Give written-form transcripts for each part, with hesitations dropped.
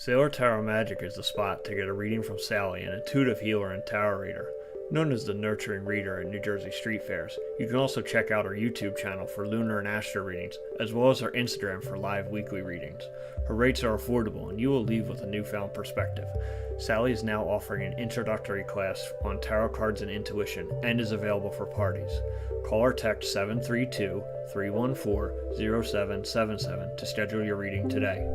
Sailor Tarot Magic is the spot to get a reading from Sally, an intuitive healer and tarot reader. Known as the Nurturing Reader at New Jersey street fairs, you can also check out our YouTube channel for lunar and astro readings, as well as her Instagram for live weekly readings. Her rates are affordable, and you will leave with a newfound perspective. Sally is now offering an introductory class on tarot cards and intuition, and is available for parties. Call or text 732-314-0777 to schedule your reading today.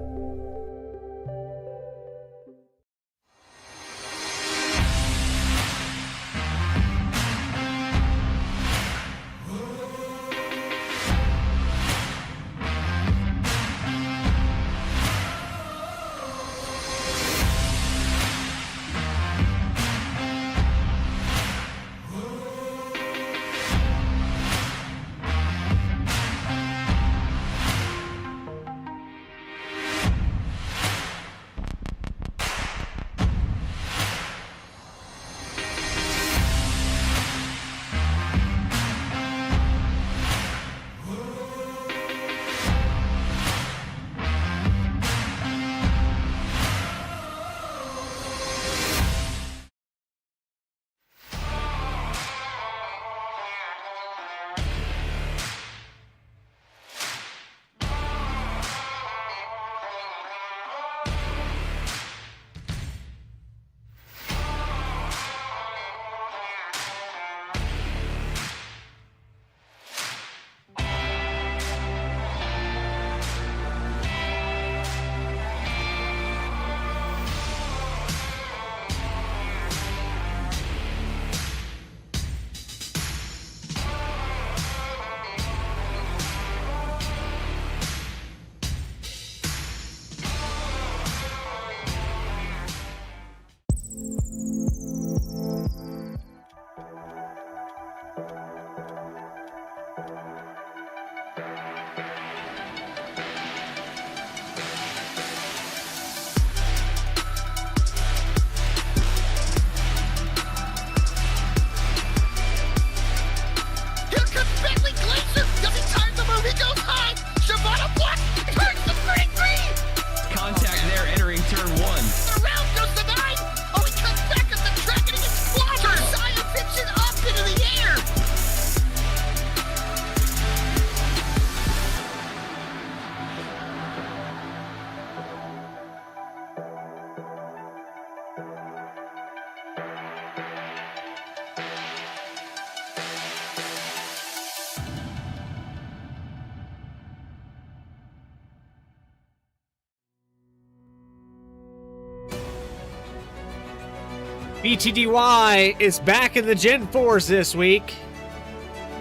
BTDY is back in the Gen 4s this week,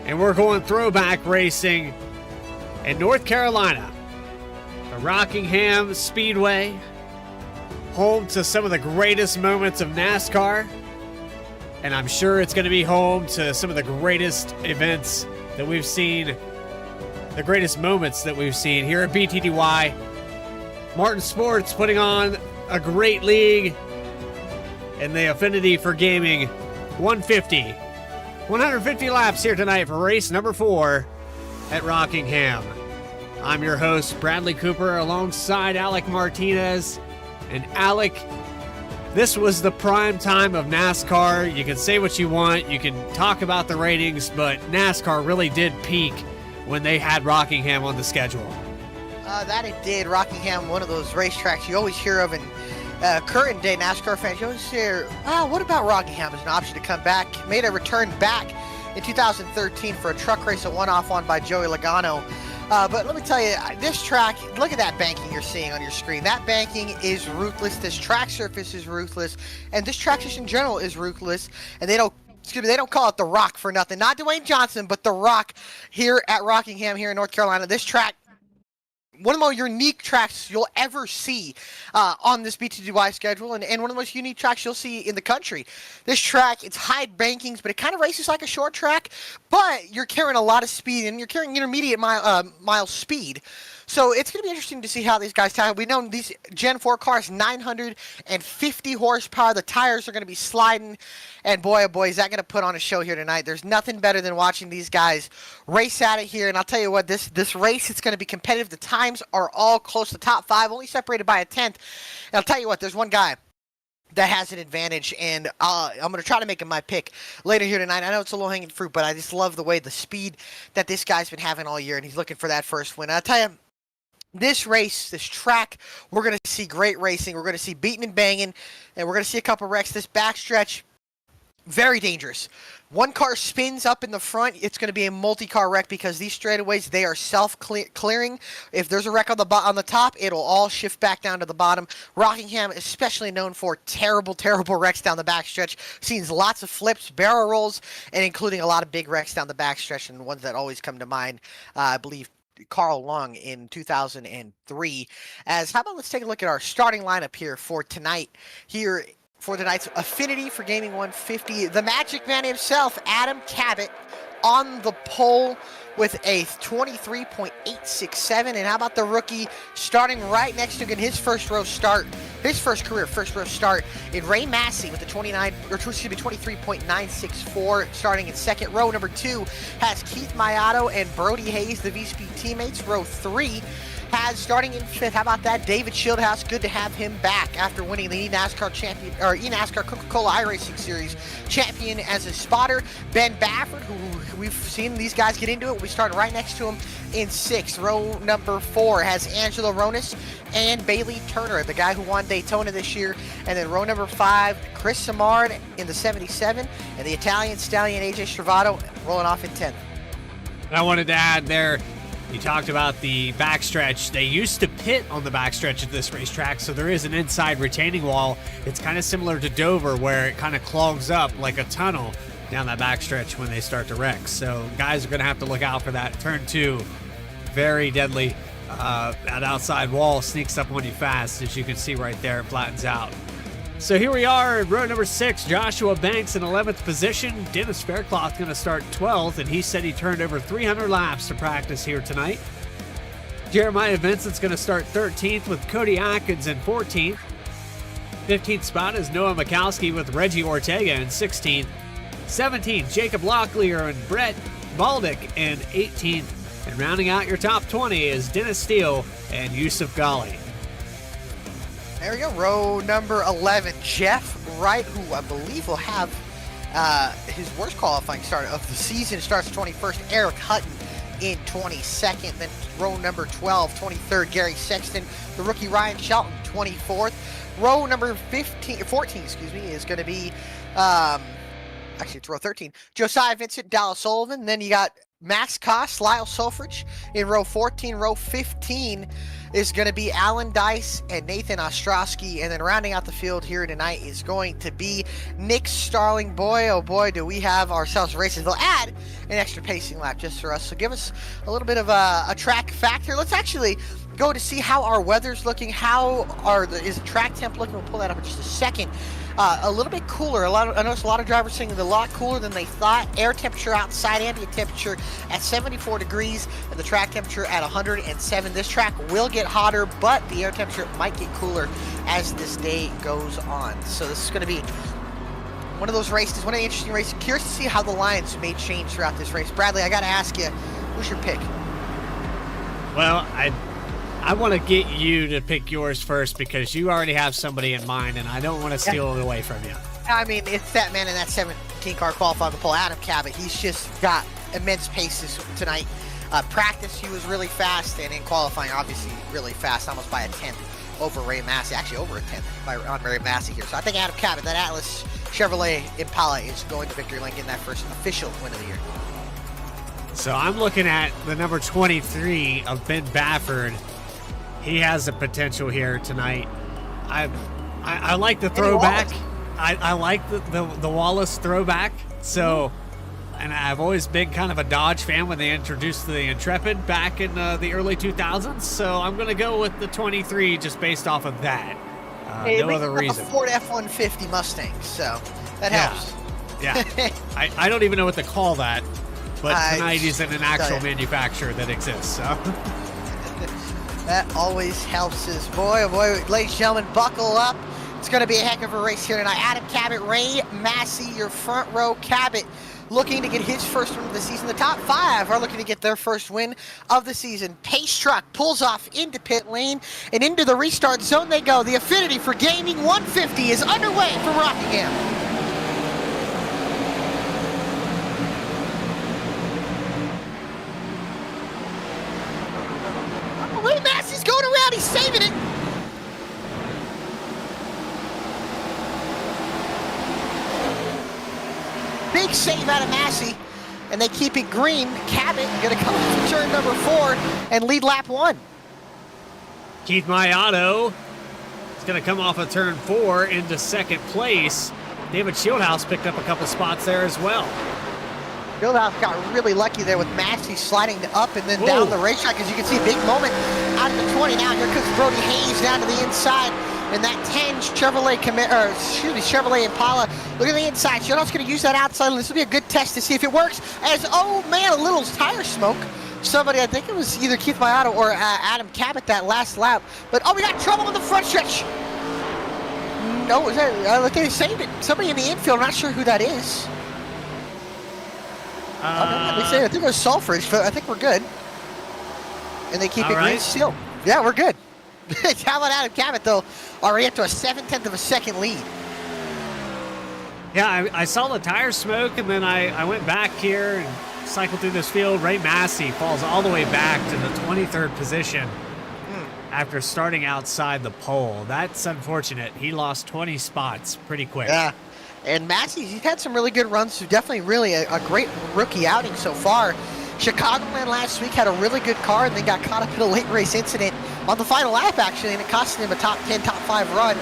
and we're going throwback racing in North Carolina. The Rockingham Speedway, home to some of the greatest moments of NASCAR, and I'm sure it's going to be home to some of the greatest events that we've seen, the greatest moments that we've seen here at BTDY. Martin Sports putting on a great league, and the Affinity for Gaming 150 laps here tonight for race number 4 at Rockingham. I'm your host, Bradley Cooper, alongside Alec Martinez. And Alec, this was the prime time of NASCAR. You can say what you want, you can talk about the ratings, but NASCAR really did peak when they had Rockingham on the schedule. That it did. Rockingham, one of those racetracks you always hear of in current day NASCAR fans. You always hear, what about Rockingham as an option to come back? Made a return back in 2013 for a truck race, a one-off one by Joey Logano. But let me tell you, this track, look at that banking you're seeing on your screen. That banking is ruthless. This track surface is ruthless. And this track just in general is ruthless. And they don't call it the Rock for nothing. Not Dwayne Johnson, but the Rock here at Rockingham here in North Carolina. This track, one of the most unique tracks you'll ever see on this BTDY schedule, and one of the most unique tracks you'll see in the country. This track, it's high bankings, but it kind of races like a short track, but you're carrying a lot of speed, and you're carrying intermediate mile speed. So it's going to be interesting to see how these guys tackle. We know these Gen 4 cars, 950 horsepower. The tires are going to be sliding. And boy, oh boy, is that going to put on a show here tonight. There's nothing better than watching these guys race at it here. And I'll tell you what, this race, it's going to be competitive. The times are all close to top 5, only separated by a 10th. And I'll tell you what, there's one guy that has an advantage, and I'm going to try to make him my pick later here tonight. I know it's a low-hanging fruit, but I just love the speed that this guy's been having all year, and he's looking for that first win. I'll tell you, this race, this track, we're going to see great racing. We're going to see beating and banging, and we're going to see a couple wrecks. This backstretch, very dangerous. One car spins up in the front, it's going to be a multi-car wreck because these straightaways, they are self-clearing. If there's a wreck on the top, it'll all shift back down to the bottom. Rockingham, especially known for terrible wrecks down the backstretch. Seen lots of flips, barrel rolls, and including a lot of big wrecks down the backstretch, and ones that always come to mind, I believe, Carl Long in 2003. How about let's take a look at our starting lineup here for tonight. Here for tonight's Affinity for Gaming 150, the Magic Man himself, Adam Cabot, on the pole with a 23.867. And how about the rookie starting right next to him in his first career first row start in Ray Massey with the 23.964, starting in second. Row number 2 has Keith Mayato and Brody Hayes, the VSPEED teammates. Row 3 has, starting in 5th, how about that, David Shieldhouse. Good to have him back after winning the NASCAR champion, or NASCAR Coca-Cola iRacing Series champion as a spotter. Ben Baffert, who we've seen these guys get into it, will be starting right next to him in 6th. Row number 4 has Angelo Ronis and Bailey Turner, the guy who won Daytona this year. And then row number 5, Chris Samard in the 77, and the Italian stallion AJ Stravato rolling off in 10th. I wanted to add there, you talked about the backstretch. They used to pit on the backstretch of this racetrack, so there is an inside retaining wall. It's kind of similar to Dover, where it kind of clogs up like a tunnel down that backstretch when they start to wreck. So guys are going to have to look out for that. Turn 2, very deadly. That outside wall sneaks up on you fast, as you can see right there. It flattens out. So here we are at row number 6. Joshua Banks in 11th position. Dennis Faircloth going to start 12th, and he said he turned over 300 laps to practice here tonight. Jeremiah Vincent's going to start 13th with Cody Atkins in 14th. 15th spot is Noah Mikowski with Reggie Ortega in 16th. 17th, Jacob Locklear and Brett Baldick in 18th. And rounding out your top 20 is Dennis Steele and Yusuf Ghali. There we go. Row number 11, Jeff Wright, who I believe will have his worst qualifying start of the season, starts 21st. Eric Hutton in 22nd. Then row number 12, 23rd, Gary Sexton. The rookie Ryan Shelton, 24th. Row number 14, is going to be, actually it's row 13, Josiah Vincent, Dallas Sullivan. Then you got Max Koss, Lyle Solfridge in row 14. Row 15 is going to be Alan Dice and Nathan Ostrowski. And then rounding out the field here tonight is going to be Nick Starling. Boy, oh boy, do we have ourselves races. They'll add an extra pacing lap just for us. So give us a little bit of a track factor. Let's actually go to see how our weather's looking. Is the track temp looking? We'll pull that up in just a second. A little bit cooler. I noticed a lot of drivers saying it's a lot cooler than they thought. Air temperature outside, ambient temperature at 74 degrees, and the track temperature at 107. This track will get hotter, but the air temperature might get cooler as this day goes on. So this is going to be one of those races, one of the interesting races. Curious to see how the lines may change throughout this race. Bradley, I got to ask you, who's your pick? Well, I want to get you to pick yours first because you already have somebody in mind, and I don't want to steal it away from you. I mean, it's that man in that 17-car qualifying pole, Adam Cabot. He's just got immense pace tonight. Practice, he was really fast, and in qualifying, obviously, really fast, almost by a 10th over Ray Massey. Actually, over a 10th on Ray Massey here. So I think Adam Cabot, that Atlas Chevrolet Impala, is going to victory lane, getting that first official win of the year. So I'm looking at the number 23 of Ben Baffert. He has the potential here tonight. I like the throwback. I like the Wallace throwback. So, and I've always been kind of a Dodge fan when they introduced the Intrepid back in the early 2000s. So I'm going to go with the 23 just based off of that. No other reason. A Ford F-150 Mustang, so that helps. Yeah. I don't even know what to call that, but tonight he's in an actual manufacturer that exists. So. That always helps us. Boy, oh boy, ladies and gentlemen, buckle up. It's going to be a heck of a race here tonight. Adam Cabot, Ray Massey, your front row. Cabot looking to get his first win of the season. The top 5 are looking to get their first win of the season. Pace truck pulls off into pit lane, and into the restart zone they go. The Affinity for Gaming 150 is underway from Rockingham. Ray Massey's going around, he's saving it. Big save out of Massey, and they keep it green. Cabot gonna come to turn number 4 and lead lap 1. Keith Mayato is going to come off of turn 4 into second place. David Shieldhouse picked up a couple spots there as well. Shieldhouse got really lucky there with Massey sliding up and then down the racetrack. As you can see, big moment out of the 20. Now here comes Brody Hayes down to the inside. And that 10 Chevrolet Impala. Look at the inside. Shieldhouse going to use that outside. This will be a good test to see if it works. As, oh man, a little tire smoke. Somebody, I think it was either Keith Mayato or Adam Cabot that last lap. But, oh, we got trouble in the front stretch. No, was that, they saved it. Somebody in the infield, I'm not sure who that is. I think it was Sulfridge, but I think we're good. And they keep it green still. Yeah, we're good. How about Adam Cabot, though? Already up to a 7/10 of a second lead. Yeah, I saw the tire smoke, and then I went back here and cycled through this field. Ray Massey falls all the way back to the 23rd position after starting outside the pole. That's unfortunate. He lost 20 spots pretty quick. Yeah. And Massey, he's had some really good runs, so definitely really a great rookie outing so far. Chicagoland last week had a really good car and then got caught up in a late race incident on the final lap, actually, and it cost him a top 10, top 5 run.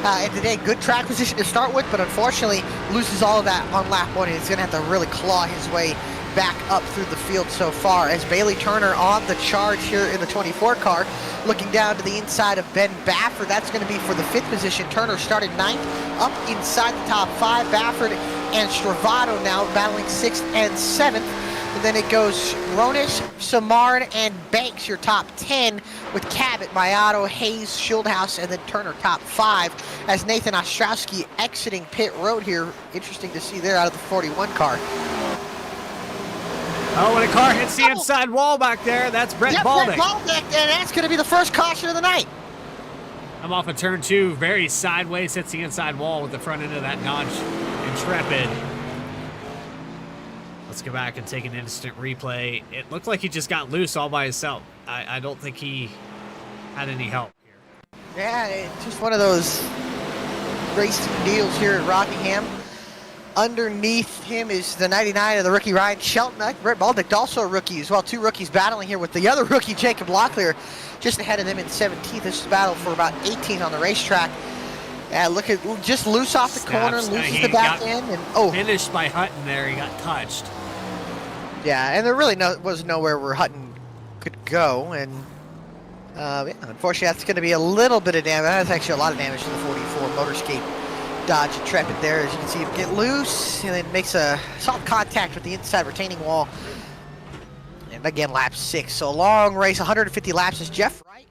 And today, good track position to start with, but unfortunately loses all of that on lap 1, and he's going to have to really claw his way back up through the field so far. As Bailey Turner on the charge here in the 24 car, looking down to the inside of Ben Baffert. That's going to be for the 5th position. Turner started 9th, up inside the top 5. Baffert and Stravato now battling 6th and 7th. And then it goes Ronish, Samard, and Banks, your top 10, with Cabot, Mayato, Hayes, Shieldhouse, and then Turner top 5. As Nathan Ostrowski exiting pit road here. Interesting to see there out of the 41 car. Oh, when a car hits the inside wall back there, that's Brett Baldick. Brett Baldick, and that's going to be the first caution of the night. I'm off of turn 2, very sideways, hits the inside wall with the front end of that Dodge Intrepid. Let's go back and take an instant replay. It looked like he just got loose all by himself. I don't think he had any help here. Yeah, it's just one of those racing deals here at Rockingham. Underneath him is the 99 of the rookie Ryan Shelton. Brett Baldick, also a rookie as well. 2 rookies battling here with the other rookie, Jacob Locklear, just ahead of them in 17th. This is a battle for about 18th on the racetrack. Look at, just loose off the corner, loses the back end. And finished by Hutton there. He got touched. Yeah, and there really was nowhere where Hutton could go. And yeah, unfortunately, that's going to be a little bit of damage. That's actually a lot of damage to the 44 Motorscape Dodge Intrepid there. As you can see, it get loose and then makes a soft contact with the inside retaining wall. And again, lap 6. So a long race, 150 laps is Jeff Wright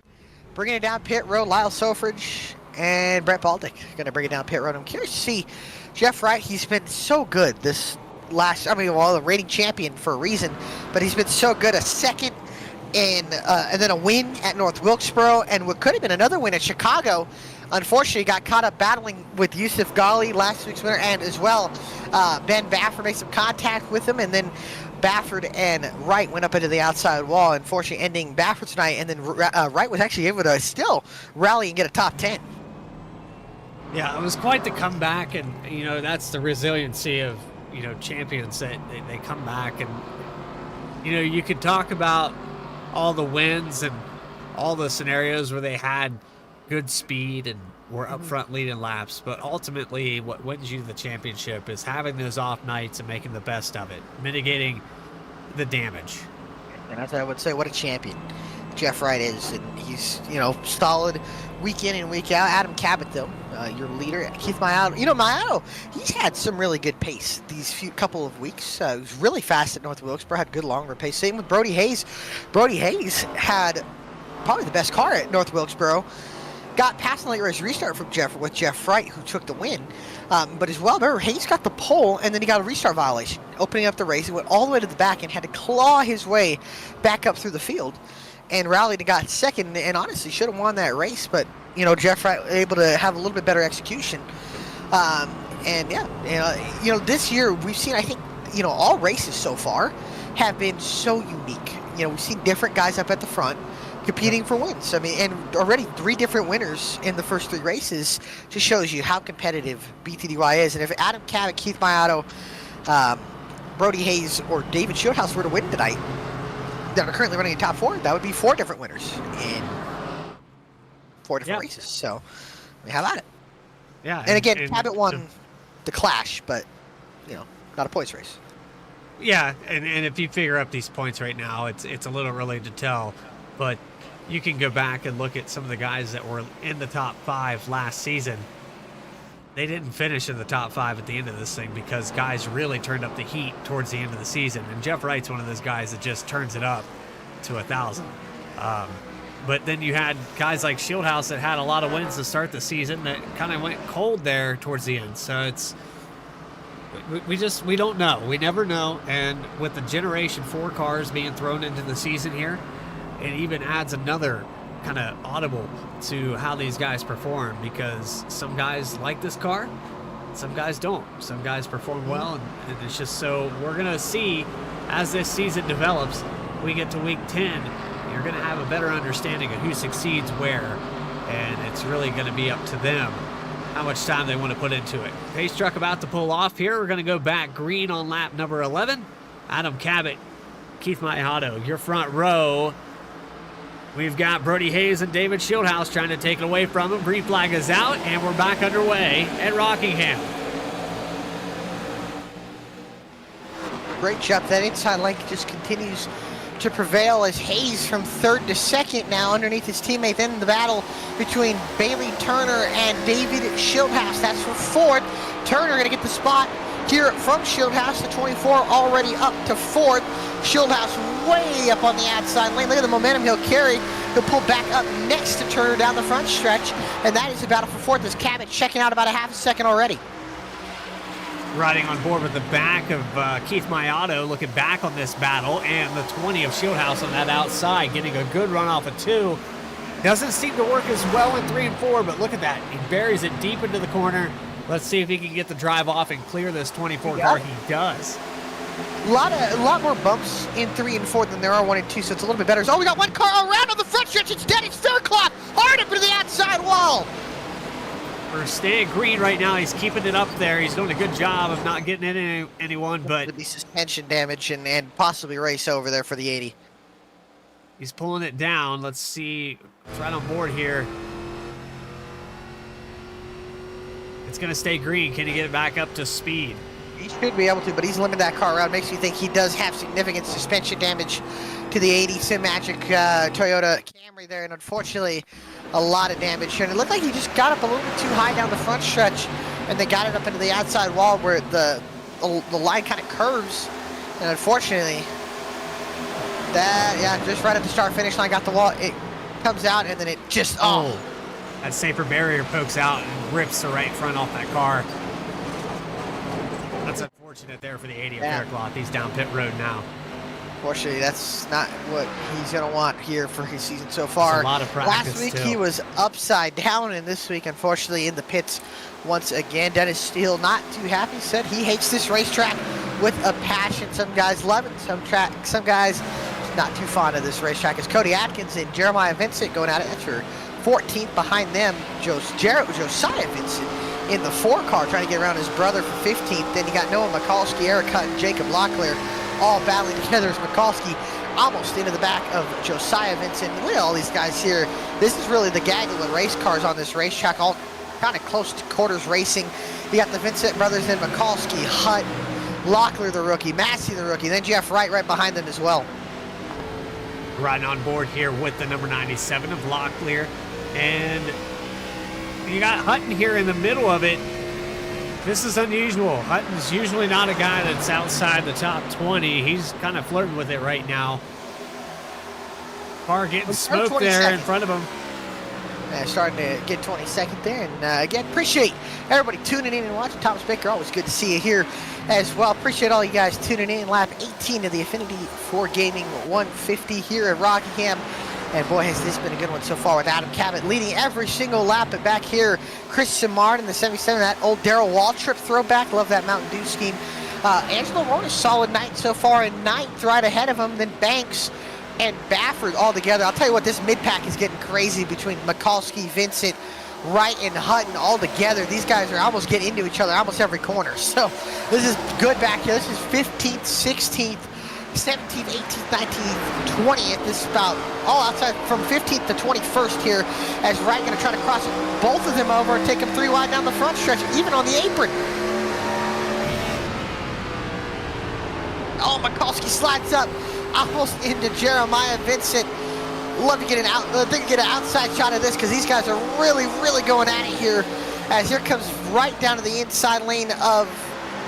bringing it down pit road. Lyle Sofridge and Brett Baldick going to bring it down pit road. I'm curious to see Jeff Wright. He's been so good this last, the rating champion for a reason, but he's been so good. A second and then a win at North Wilkesboro, and what could have been another win at Chicago. Unfortunately, got caught up battling with Yusuf Ghali, last week's winner, and as well, Ben Baffert made some contact with him, and then Baffert and Wright went up into the outside wall, unfortunately ending Baffert's night, and then Wright was actually able to still rally and get a top 10. Yeah, it was quite the comeback, and, that's the resiliency of, champions, that they come back, and, you could talk about all the wins and all the scenarios where they had good speed and were up front leading laps, but ultimately what wins you the championship is having those off nights and making the best of it, mitigating the damage. And as I would say, what a champion Jeff Wright is, and he's solid week in and week out. Adam Cabot, though, your leader. Keith Mayato, Mayato, he's had some really good pace these couple of weeks. He was really fast at North Wilkesboro, had good longer pace. Same with Brody Hayes. Brody Hayes had probably the best car at North Wilkesboro. Got past the late race restart from Jeff Wright, who took the win. But as well, remember, Hayes got the pole, and then he got a restart violation, opening up the race. He went all the way to the back and had to claw his way back up through the field and rallied and got second, and honestly should have won that race. But, you know, Jeff Wright was able to have a little bit better execution. And, yeah, you know, this year we've seen, I think, you know, all races so far have been so unique. You know, we've seen different guys up at the front competing for wins. I mean, and already 3 different winners in the first 3 races just shows you how competitive BTDY is. And if Adam Cabot, Keith Maiato, Brody Hayes, or David Shieldhouse were to win tonight, that are currently running in top 4, that would be 4 different winners in 4 different races. So, I mean, how about it? Yeah. And again, Cabot won the Clash, but, you know, not a points race. Yeah, and if you figure up these points right now, it's a little early to tell. But you can go back and look at some of the guys that were in the top 5 last season. They didn't finish in the top 5 at the end of this thing because guys really turned up the heat towards the end of the season. And Jeff Wright's one of those guys that just turns it up to 1,000. But then you had guys like Shieldhouse that had a lot of wins to start the season that kind of went cold there towards the end. So it's we don't know. We never know. And with the Generation 4 cars being thrown into the season here, it even adds another kind of audible to how these guys perform, because some guys like this car, some guys don't. Some guys perform well, and it's just so we're going to see as this season develops. We get to week 10, you're going to have a better understanding of who succeeds where, and it's really going to be up to them how much time they want to put into it. Pace truck about to pull off here. We're going to go back green on lap number 11. Adam Cabot, Keith Maiato, your front row. We've got Brody Hayes and David Shieldhouse trying to take it away from him. Green flag is out, and we're back underway at Rockingham. Great job. That inside link just continues to prevail as Hayes from 3rd to 2nd now underneath his teammate. Then the battle between Bailey Turner and David Shieldhouse. That's for 4th. Turner going to get the spot here from Shieldhouse to 24, already up to 4th. Shieldhouse way up on the outside lane. Look at the momentum he'll carry. He'll pull back up next to Turner down the front stretch, and that is the battle for 4th as Cabot checking out about a half a second already. Riding on board with the back of Keith Maiato, looking back on this battle, and the 20 of Shieldhouse on that outside, getting a good run off of 2. Doesn't seem to work as well in 3 and 4, but look at that. He buries it deep into the corner. Let's see if he can get the drive off and clear this 24 car. He does. A lot more bumps in 3 and 4 than there are 1 and 2, so it's a little bit better. Oh, we got one car around on the front stretch. It's dead. It's Faircloth. Hard up into the outside wall. We're staying green right now. He's keeping it up there. He's doing a good job of not getting in anyone, but it'll be suspension damage and possibly race over there for the 80. He's pulling it down. Let's see. It's right on board here. It's going to stay green. Can he get it back up to speed? He should be able to, but he's limited that car around. Makes me think he does have significant suspension damage to the 80 Sim-Magic Toyota Camry there, and unfortunately, a lot of damage. And it looked like he just got up a little bit too high down the front stretch, and they got it up into the outside wall where the line kind of curves. And unfortunately, just right at the start-finish line, got the wall. It comes out, and then it just, that safer barrier pokes out and rips the right front off that car. That's unfortunate there for the 80 of Faircloth. He's down pit road now. Fortunately, that's not what he's going to want here for his season so far. A lot of practice. Last week he was upside down, and this week, unfortunately, in the pits once again. Dennis Steele not too happy. Said he hates this racetrack with a passion. Some guys love it. Some guys not too fond of this racetrack. It's Cody Atkins and Jeremiah Vincent going at it. That's for 14th. Behind them, Josiah Vincent in the 4 car trying to get around his brother for 15th. Then you got Noah Mikulski, Eric Hutt, and Jacob Locklear all battling together as Mikulski almost into the back of Josiah Vincent. Look at all these guys here. This is really the gaggle of race cars on this racetrack, all kind of close to quarters racing. You got the Vincent brothers, then Mikulski, Hutt, Locklear the rookie, Massey the rookie, then Jeff Wright right behind them as well. Riding on board here with the number 97 of Locklear. And you got Hutton here in the middle of it. This is unusual. Hutton's usually not a guy that's outside the top 20. He's kind of flirting with it right now. Car getting Start smoked there 22nd. in front of him. Starting to get 22nd there. And again, appreciate everybody tuning in and watching. Thomas Baker, always good to see you here as well. Appreciate all you guys tuning in. Lap 18 of the Affinity 4 Gaming 150 here at Rockingham. And boy, has this been a good one so far with Adam Cabot leading every single lap. But back here, Chris Simard in the 77, that old Darrell Waltrip throwback. Love that Mountain Dew scheme. Angelo Ronis, solid night so far in ninth, right ahead of him. Then Banks and Baffert all together. I'll tell you what, this mid-pack is getting crazy between Mikulski, Vincent, Wright, and Hutton all together. These guys are almost getting into each other almost every corner. So this is good back here. This is 15th, 16th, 17th, 18th, 19th, 20th. This is about all outside from 15th to 21st here as Wright going to try to cross both of them over and take them 3 wide down the front stretch, even on the apron. Oh, Mikulski slides up almost into Jeremiah Vincent. Love to get an outside shot of this because these guys are really, really going at it here. As here comes right down to the inside lane of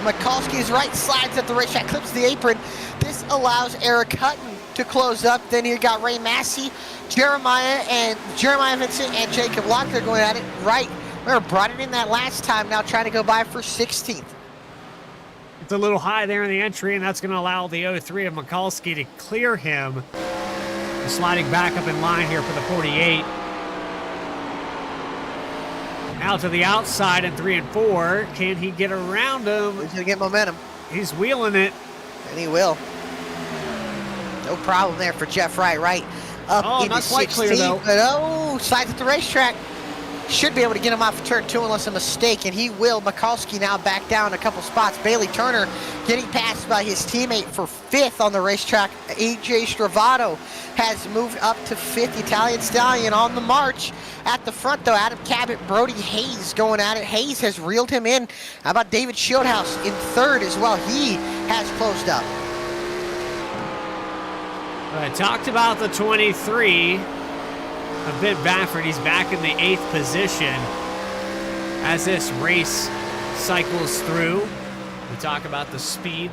Mikulski's right, slides up the racetrack, clips the apron. This allows Eric Hutton to close up. Then you got Ray Massey, Jeremiah Vincent, and Jacob Locklear going at it. Right, remember brought it in that last time. Now trying to go by for 16th. It's a little high there in the entry, and that's going to allow the 03 of Mikulski to clear him. Sliding back up in line here for the 48. Now to the outside in 3 and 4. Can he get around him? He's going to get momentum. He's wheeling it. And he will. No problem there for Jeff Wright. Right up into not quite 16, clear, though. But slides at the racetrack. Should be able to get him off of turn 2 unless a mistake, and he will. Mikulski now back down a couple spots. Bailey Turner getting passed by his teammate for 5th on the racetrack. AJ Stravato has moved up to 5th. Italian Stallion on the march. At the front, though, Adam Cabot, Brody Hayes going at it. Hayes has reeled him in. How about David Shieldhouse in 3rd as well? He has closed up. I talked about the 23. A bit Baffert, he's back in the 8th position as this race cycles through. We talk about the speed.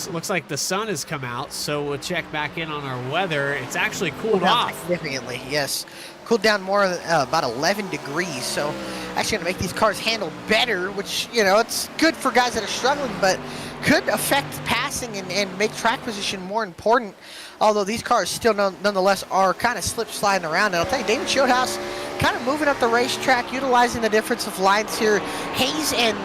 Looks like the sun has come out, so we'll check back in on our weather. It's actually cooled off significantly, yes. Cooled down more, about 11 degrees, so actually going to make these cars handle better, which, you know, it's good for guys that are struggling, but could affect passing and make track position more important. Although these cars still nonetheless are kind of sliding around. And I'll tell you, David Shieldhouse kind of moving up the racetrack, utilizing the difference of lines here. Hayes and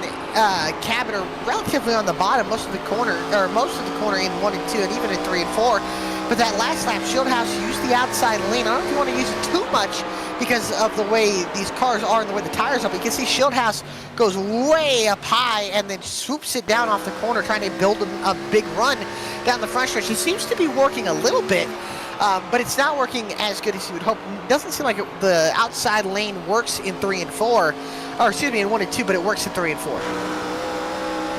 Cabot are relatively on the bottom most of the corner in 1 and 2, and even in 3 and 4. But that last lap, Shieldhouse used the outside lane. I don't know if you want to use it too much because of the way these cars are and the way the tires are. But you can see Shieldhouse goes way up high and then swoops it down off the corner, trying to build a big run down the front stretch. He seems to be working a little bit, but it's not working as good as you would hope. It doesn't seem like the outside lane works in 3 and 4, or excuse me, in 1 and 2, but it works in 3 and 4.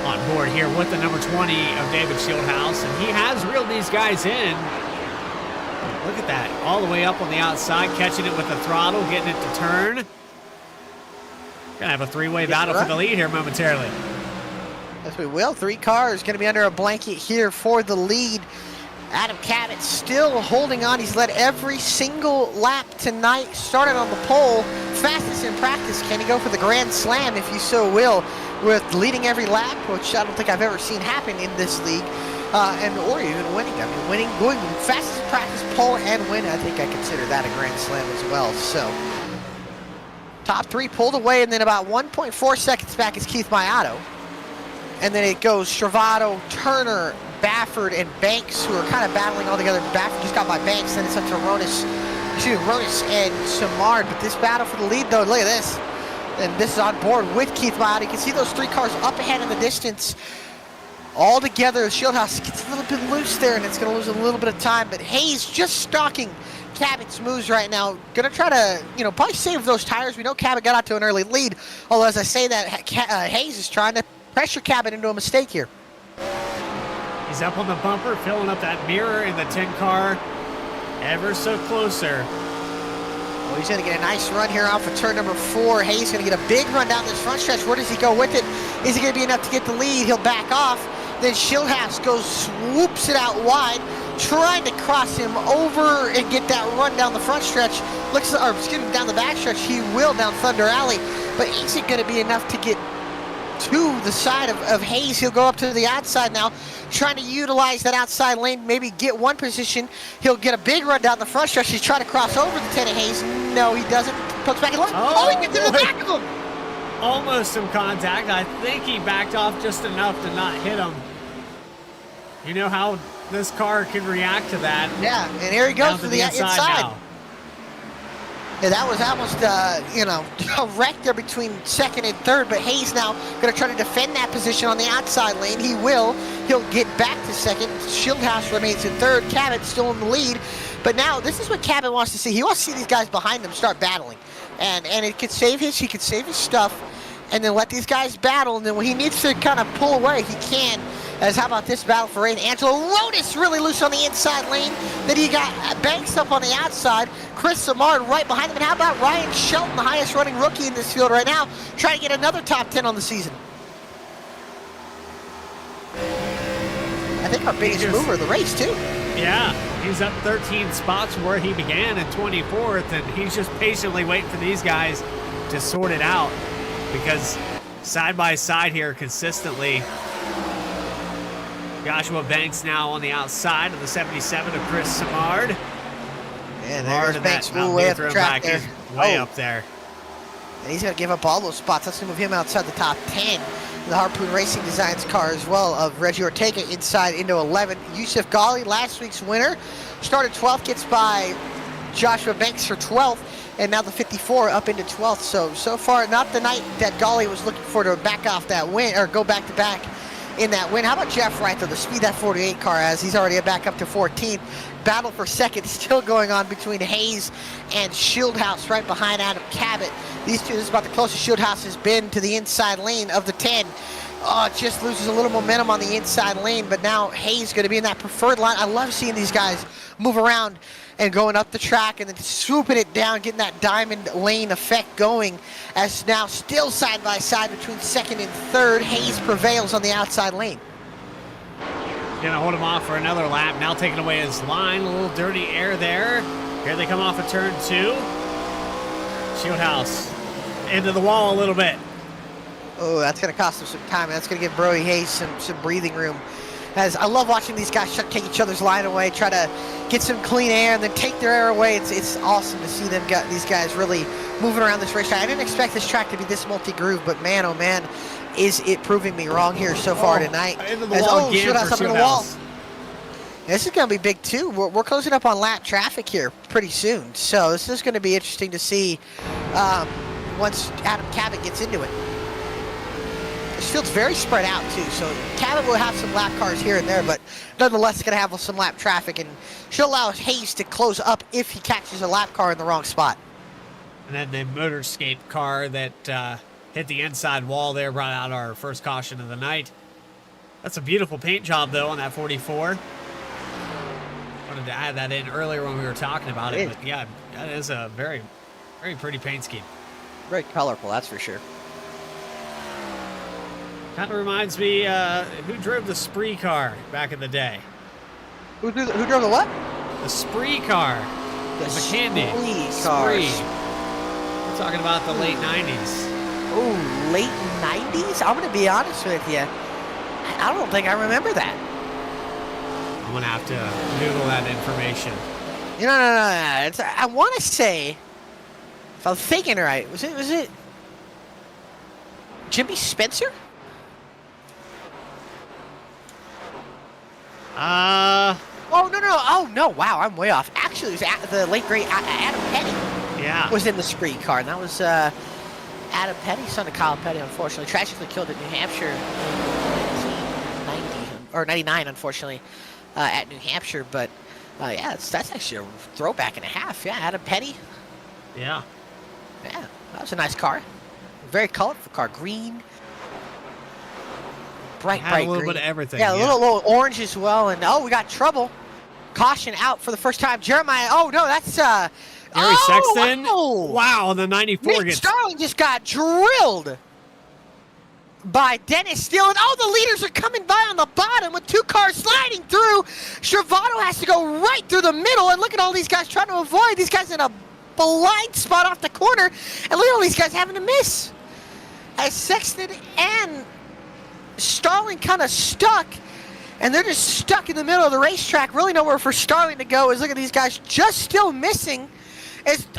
On board here with the number 20 of David Shieldhouse, and he has reeled these guys in. Look at that, all the way up on the outside, catching it with the throttle, getting it to turn. Gonna have a 3-way battle for the lead here momentarily. Yes, we will. 3 cars going to be under a blanket here for the lead. Adam Cabot still holding on. He's led every single lap tonight. Started on the pole, fastest in practice. Can he go for the Grand Slam if you so will, with leading every lap, which I don't think I've ever seen happen in this league, or even winning. I mean, going fastest in practice, pole, and win. I think I consider that a Grand Slam as well. So, top 3 pulled away, and then about 1.4 seconds back is Keith Maiato. And then it goes Stravato, Turner, Baffert, and Banks, who are kind of battling all together. Baffert just got by Banks, then it's up to Ronis and Simard. But this battle for the lead, though, look at this. And this is on board with Keith Maiato. You can see those 3 cars up ahead in the distance. All together, Shieldhouse gets a little bit loose there, and it's going to lose a little bit of time. But Hayes just stalking Cabot's moves right now. Going to try to, probably save those tires. We know Cabot got out to an early lead. Although, as I say that, Hayes is trying to pressure Cabot into a mistake here. He's up on the bumper, filling up that mirror in the 10 car. Ever so closer. Well, he's going to get a nice run here off of turn number 4. Hayes going to get a big run down this front stretch. Where does he go with it? Is he going to be enough to get the lead? He'll back off. Then Shieldhouse swoops it out wide. trying to cross him over and get that run down the front stretch. Down the back stretch. He will down Thunder Alley, but is it going to be enough to get to the side of Hayes? He'll go up to the outside now, trying to utilize that outside lane, maybe get one position. He'll get a big run down the front stretch. He's trying to cross over the 10 of Hayes. No, he doesn't. Puts back in line. Oh, he gets in the back of him. Almost some contact. I think he backed off just enough to not hit him. You know how this car can react to that. Yeah, and here he goes to the inside. Now. Yeah, that was almost, a wreck there between second and third, but Hayes now going to try to defend that position on the outside lane. He will. He'll get back to second. Shieldhouse remains in third. Cabot still in the lead. But now, this is what Cabot wants to see. He wants to see these guys behind him start battling. And he could save his stuff and then let these guys battle. And then when he needs to kind of pull away, he can. As how about this battle for eighth? Angelo Rodas really loose on the inside lane. Then he got Banks up on the outside. Chris Samard right behind him. And how about Ryan Shelton, the highest running rookie in this field right now, trying to get another top 10 on the season. I think our biggest mover of the race, too. Yeah, he's up 13 spots from where he began at 24th, and he's just patiently waiting for these guys to sort it out, because side by side here consistently, Joshua Banks now on the outside of the 77 of Chris Samard. Yeah, there's Banks way up the track there. Way up there. And he's going to give up all those spots. Let's move him outside the top 10. The Harpoon Racing Designs car as well of Reggie Ortega inside into 11. Yusuf Ghali, last week's winner, started 12th, gets by Joshua Banks for 12th, and now the 54 up into 12th. So far, not the night that Ghali was looking for to back off that win, or go back to back in that win. How about Jeff Wright, though? The speed that 48 car has, he's already back up to 14th. Battle for second still going on between Hayes and Shieldhouse right behind Adam Cabot. These two, this is about the closest Shieldhouse has been to the inside lane of the 10. Oh, it just loses a little momentum on the inside lane, but now Hayes going to be in that preferred line. I love seeing these guys move around and going up the track and then swooping it down, getting that diamond lane effect going, as now still side by side between second and third. Hayes prevails on the outside lane. Gonna hold him off for another lap. Now taking away his line. A little dirty air there. Here they come off of turn 2. Shieldhouse into the wall a little bit. Oh, that's going to cost him some time. That's going to give Broey Hayes some breathing room. As I love watching these guys take each other's line away, try to get some clean air, and then take their air away. It's awesome to see these guys really moving around this racetrack. I didn't expect this track to be this multi-groove, but man, oh man, is it proving me wrong here so far tonight. Into the wall again for up in the wall. This is going to be big too. We're closing up on lap traffic here pretty soon, so this is going to be interesting to see once Adam Cabot gets into it. This field's very spread out too, so Cabot will have some lap cars here and there, but nonetheless it's going to have some lap traffic, and should allow Hayes to close up if he catches a lap car in the wrong spot. And then the Motorscape car that hit the inside wall there brought out our first caution of the night. That's a beautiful paint job though on that 44. Wanted to add that in earlier when we were talking about it, but yeah, that is a very, very pretty paint scheme. Very colorful, that's for sure. Kind of reminds me, who drove the Spree car back in the day? Who drove the what? The Spree car. The McCandy. Spree cars. We're talking about the late 90s. Oh, late 90s? I'm going to be honest with you. I don't think I remember that. I'm going to have to Google that information. No. I want to say, if I'm thinking right, was it Jimmy Spencer? Oh, no. Oh, no. Wow, I'm way off. Actually, it was the late, great Adam Petty. Yeah. Was in the Spree car, and that was Adam Petty, son of Kyle Petty, unfortunately. Tragically killed at New Hampshire in 1990, or 99, unfortunately, at New Hampshire. But, yeah, that's actually a throwback and a half. Yeah, Adam Petty. Yeah. Yeah, that was a nice car. Very colorful car. Green. Bright a little green. Bit of everything. Yeah, a little orange as well. And, we got trouble. Caution out for the first time. Jeremiah, that's... Harry Sexton? Wow. Wow, the 94 Nick Starling just got drilled. by Dennis Steele, and all the leaders are coming by on the bottom with 2 cars sliding through. Travato has to go right through the middle, and look at all these guys trying to avoid. These guys in a blind spot off the corner, and look at all these guys having to miss. As Sexton and Starling kind of stuck, and they're just stuck in the middle of the racetrack. Really nowhere for Starling to go. Is look at these guys just still missing.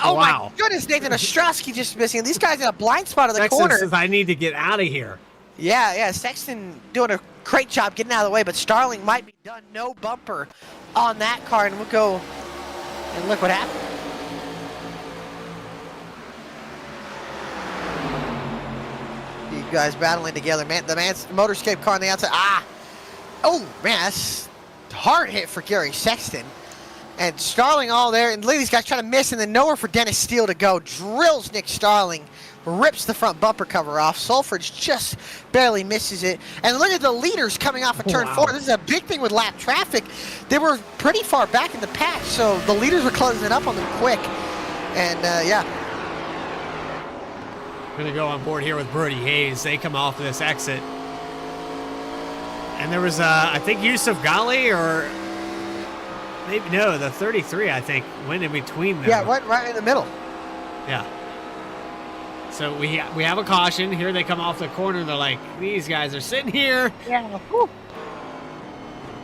Oh wow. My goodness, Nathan Ostrowski just missing. These guys in a blind spot of the Sexton corner. says, I need to get out of here. Yeah, Sexton doing a great job getting out of the way, but Starling might be done. No bumper on that car, and we'll go and look what happened. You guys battling together, man. The motorscape car on the outside. Oh man, that's a hard hit for Gary Sexton. And Starling all there, and look at these guys trying to miss, and then nowhere for Dennis Steele to go. Drills Nick Starling, rips the front bumper cover off. Sulfridge just barely misses it. And look at the leaders coming off of turn 4. This is a big thing with lap traffic. They were pretty far back in the pack, so the leaders were closing up on them quick. And yeah. Gonna go on board here with Brody Hayes. They come off of this exit. And there was, I think, Yusuf Ghali, or maybe, no, the 33, I think, went in between them. Yeah, right in the middle. Yeah. So we have a caution. Here they come off the corner. They're like, these guys are sitting here. Yeah. Woo.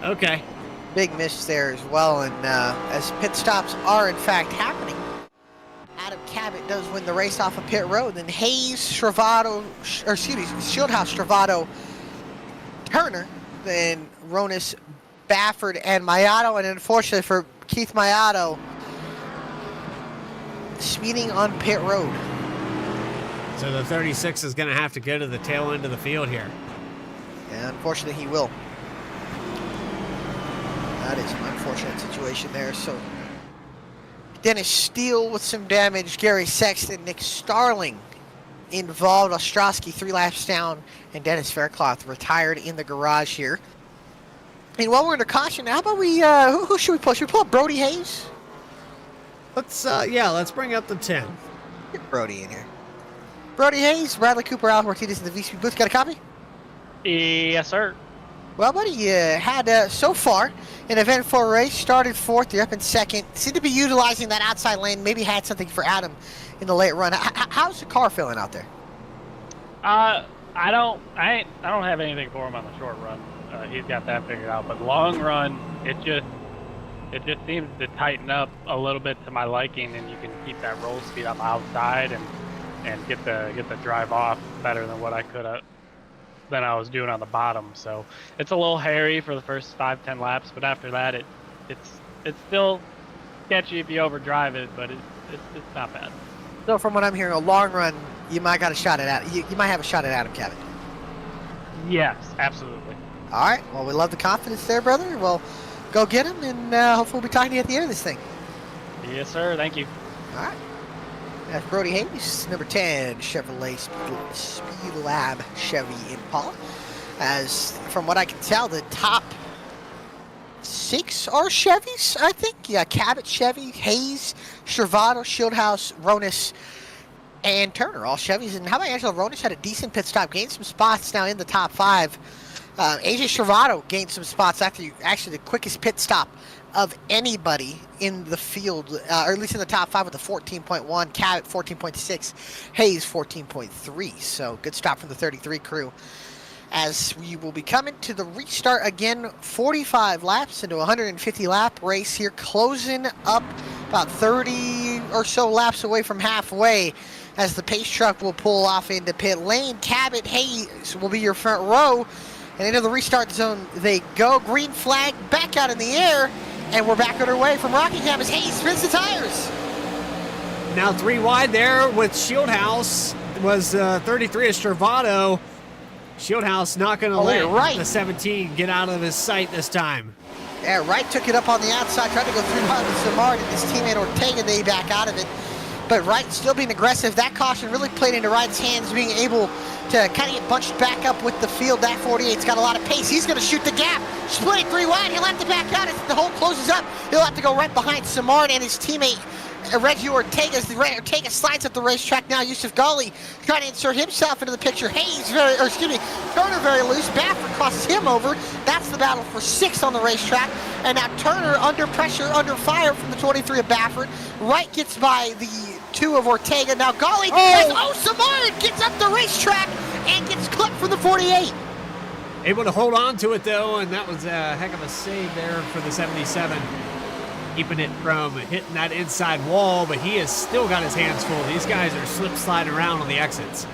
Okay. Big miss there as well. And as pit stops are, in fact, happening, Adam Cabot does win the race off of pit road. Then Hayes, Shieldhouse, Travato, Turner, then Ronis, Baffert, and Mayato. And unfortunately for Keith Mayato, speeding on pit road. So the 36 is going to have to go to the tail end of the field here. Yeah, unfortunately he will. That is an unfortunate situation there. So Dennis Steele with some damage, Gary Sexton, Nick Starling involved, Ostrowski 3 laps down, and Dennis Faircloth retired in the garage here. And while we're under caution, how about we, who should we pull? Should we pull up Brody Hayes? Let's bring up the 10. Get Brody in here. Brody Hayes, Bradley Cooper, Al Martinez in the VSPEED booth. Got a copy? Yes, sir. Well, buddy, you had, so far, an event 4 race, started 4th, you're up in 2nd. Seemed to be utilizing that outside lane, maybe had something for Adam in the late run. How's the car feeling out there? I don't have anything for him on the short run. He's got that figured out, but long run, it just seems to tighten up a little bit to my liking, and you can keep that roll speed on the outside and get the drive off better than what I could have than I was doing on the bottom. So it's a little hairy for the first 5-10 laps, but after that it's still sketchy if you overdrive it, but it's not bad. So from what I'm hearing, a long run, you might got a shot at Adam. You might have a shot at Adam Cabot. Yes, absolutely. All right. Well, we love the confidence there, brother. Well, go get him, and hopefully we'll be talking to you at the end of this thing. Yes, sir. Thank you. All right. That's Brody Hayes, number 10, Chevrolet Speed Lab Chevy Impala. As from what I can tell, the top 6 are Chevys, I think. Yeah, Cabot, Chevy, Hayes, Travato, Shieldhouse, Ronis, and Turner, all Chevys. And how about Angelo Ronis had a decent pit stop, gained some spots now in the top 5. AJ Travato gained some spots after actually the quickest pit stop of anybody in the field, or at least in the top 5 with a 14.1, Cabot 14.6, Hayes 14.3. So good stop from the 33 crew. As we will be coming to the restart again, 45 laps into a 150 lap race here, closing up about 30 or so laps away from halfway as the pace truck will pull off into pit lane. Cabot, Hayes will be your front row, and into the restart zone they go. Green flag back out in the air, and we're back underway from Rockingham as Hayes spins the tires. Now 3 wide there with Shieldhouse. Was 33 is Travato. Shieldhouse not going to let the 17 get out of his sight this time. Yeah, Wright took it up on the outside, tried to go through Samard and his teammate Ortega, they back out of it. But Wright still being aggressive. That caution really played into Wright's hands, being able to kind of get bunched back up with the field. That 48's got a lot of pace. He's going to shoot the gap. Splitting 3 wide. He'll have to back out as the hole closes up. He'll have to go right behind Samard and his teammate Reggie Ortega slides up the racetrack now. Yusuf Ghali trying to insert himself into the picture. Turner very loose. Baffert crosses him over. That's the battle for 6 on the racetrack. And now Turner under pressure, under fire from the 23 of Baffert. Wright gets by the 2 of Ortega. Now Ghali, Samard gets up the racetrack and gets clipped from the 48. Able to hold on to it, though, and that was a heck of a save there for the 77. Keeping it from hitting that inside wall, but he has still got his hands full. These guys are slip sliding around on the exits.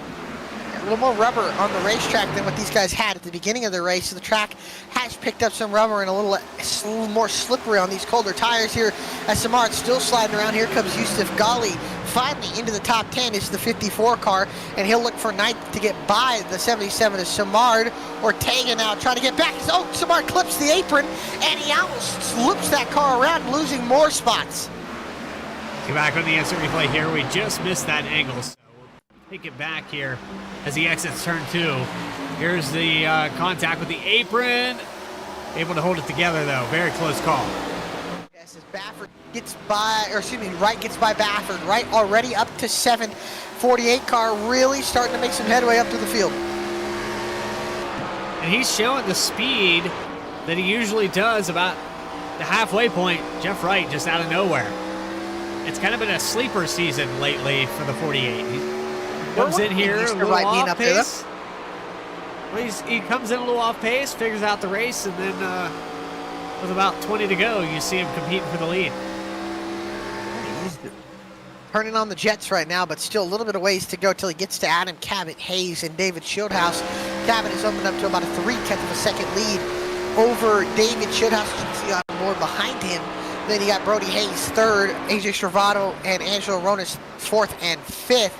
A little more rubber on the racetrack than what these guys had at the beginning of the race. So the track has picked up some rubber and a little more slippery on these colder tires here. As Samar's still sliding around, here comes Yusuf Ghali finally into the top 10. This is the 54 car, and he'll look for 9th to get by the 77 of Samard. Ortega now trying to get back. Samard clips the apron, and he almost loops that car around, losing more spots. Get back on the instant replay here. We just missed that angle, so we'll take it back here as he exits turn 2. Here's the contact with the apron. Able to hold it together, though. Very close call. Yes, as Baffert gets by, Wright gets by Baffert. Wright already up to 7. 48 car really starting to make some headway up to the field. And he's showing the speed that he usually does about the halfway point. Jeff Wright just out of nowhere. It's kind of been a sleeper season lately for the 48. He comes in here a little off pace. Well, he comes in a little off pace, figures out the race, and then with about 20 to go, you see him competing for the lead. He's turning on the jets right now, but still a little bit of ways to go till he gets to Adam Cabot, Hayes, and David Shieldhouse. Cabot has opened up to about a 0.3 of a second lead over David Shieldhouse. You can see on the board behind him. Then you got Brody Hayes 3rd, AJ Stravato and Angelo Ronas 4th and 5th.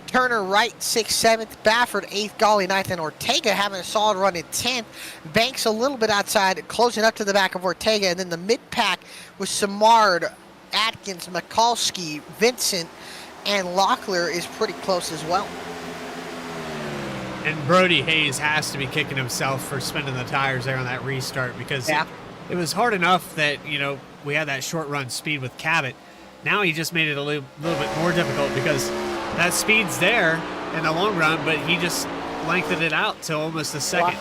Turner, Wright 6th, 7th, Baffert 8th, Ghali 9th, and Ortega having a solid run in 10th. Banks a little bit outside, closing up to the back of Ortega, and then the mid-pack with Samard, Atkins, Mikulski, Vincent, and Locklear is pretty close as well. And Brody Hayes has to be kicking himself for spinning the tires there on that restart, because it was hard enough that, you know, we had that short run speed with Cabot. Now he just made it a little bit more difficult because that speed's there in the long run, but he just lengthened it out to almost a second.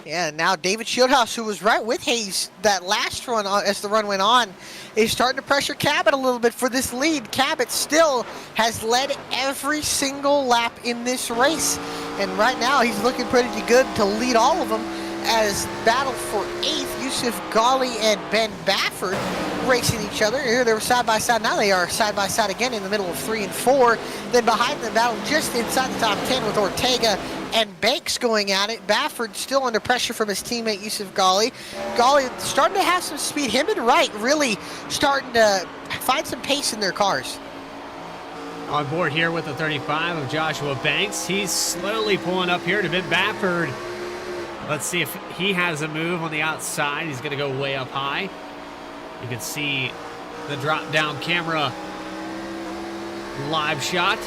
Yeah, now David Shieldhouse, who was right with Hayes that last run as the run went on, is starting to pressure Cabot a little bit for this lead. Cabot still has led every single lap in this race, and right now he's looking pretty good to lead all of them as battle for 8th, Yusuf Ghali and Ben Baffert racing each other. Here they were side by side. Now they are side by side again in the middle of 3 and 4. Then behind them, battle just inside the top 10 with Ortega and Banks going at it. Baffert still under pressure from his teammate Yusuf Ghali. Ghali starting to have some speed. Him and Wright really starting to find some pace in their cars. On board here with the 35 of Joshua Banks. He's slowly pulling up here to Ben Baffert. Let's see if he has a move on the outside. He's going to go way up high. You can see the drop-down camera live shot.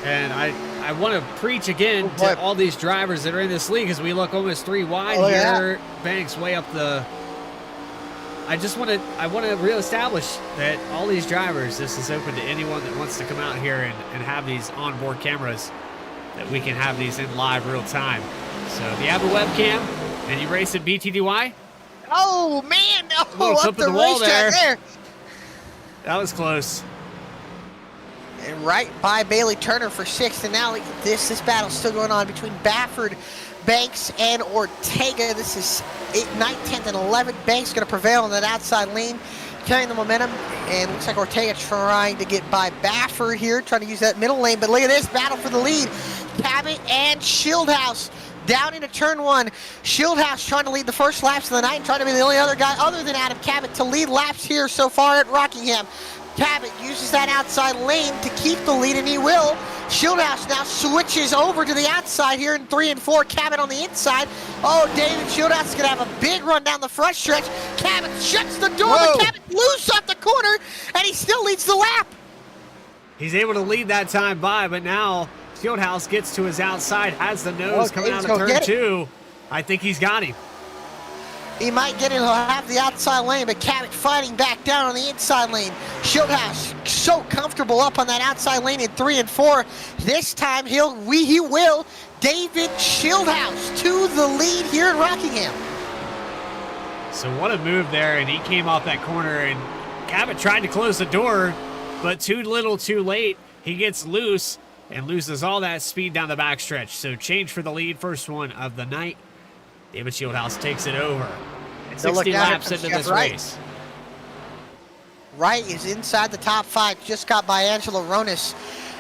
And I want to preach again to all these drivers that are in this league as we look almost 3 wide here. Banks way up the... I want to reestablish that all these drivers, this is open to anyone that wants to come out here and have these onboard cameras, that we can have these in live real time. So if you have a webcam and you race at BTDY. Oh man, no, up the wall there. That was close. And right by Bailey Turner for 6th, and now this battle's still going on between Baffert, Banks, and Ortega. This is 8th, 9th, 10th, and 11th. Banks going to prevail on that outside lane, carrying the momentum, and looks like Ortega trying to get by Baffert here, trying to use that middle lane, but look at this battle for the lead. Cabot and Shieldhouse down into turn 1. Shieldhouse trying to lead the first laps of the night and trying to be the only other guy other than Adam Cabot to lead laps here so far at Rockingham. Cabot uses that outside lane to keep the lead, and he will. Shieldhouse now switches over to the outside here in 3 and 4. Cabot on the inside. Oh, David Shieldhouse is going to have a big run down the front stretch. Cabot shuts the door, but Cabot loose off the corner, and he still leads the lap. He's able to lead that time by, but now Shieldhouse gets to his outside, has the nose coming out of turn 2. I think he's got him. He might get it, he'll have the outside lane, but Cabot fighting back down on the inside lane. Shieldhouse so comfortable up on that outside lane in 3 and 4. This time he will. David Shieldhouse to the lead here in Rockingham. So what a move there, and he came off that corner, and Cabot tried to close the door, but too little too late. He gets loose and loses all that speed down the backstretch. So change for the lead, first one of the night. David Shieldhouse takes it over. And 60 laps into this race. Wright is inside the top 5, just got by Angelo Ronis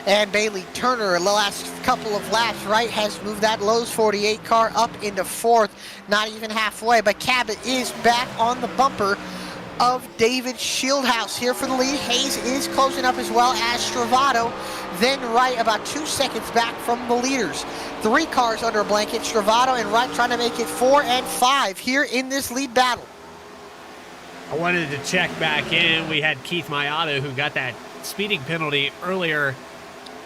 and Bailey Turner. The last couple of laps, Wright has moved that Lowe's 48 car up into 4th, not even halfway, but Cabot is back on the bumper of David Shieldhouse here for the lead. Hayes is closing up as well as Stravado. Then Wright about 2 seconds back from the leaders. 3 cars under a blanket. Stravado and Wright trying to make it 4 and 5 here in this lead battle. I wanted to check back in. We had Keith Mayato, who got that speeding penalty earlier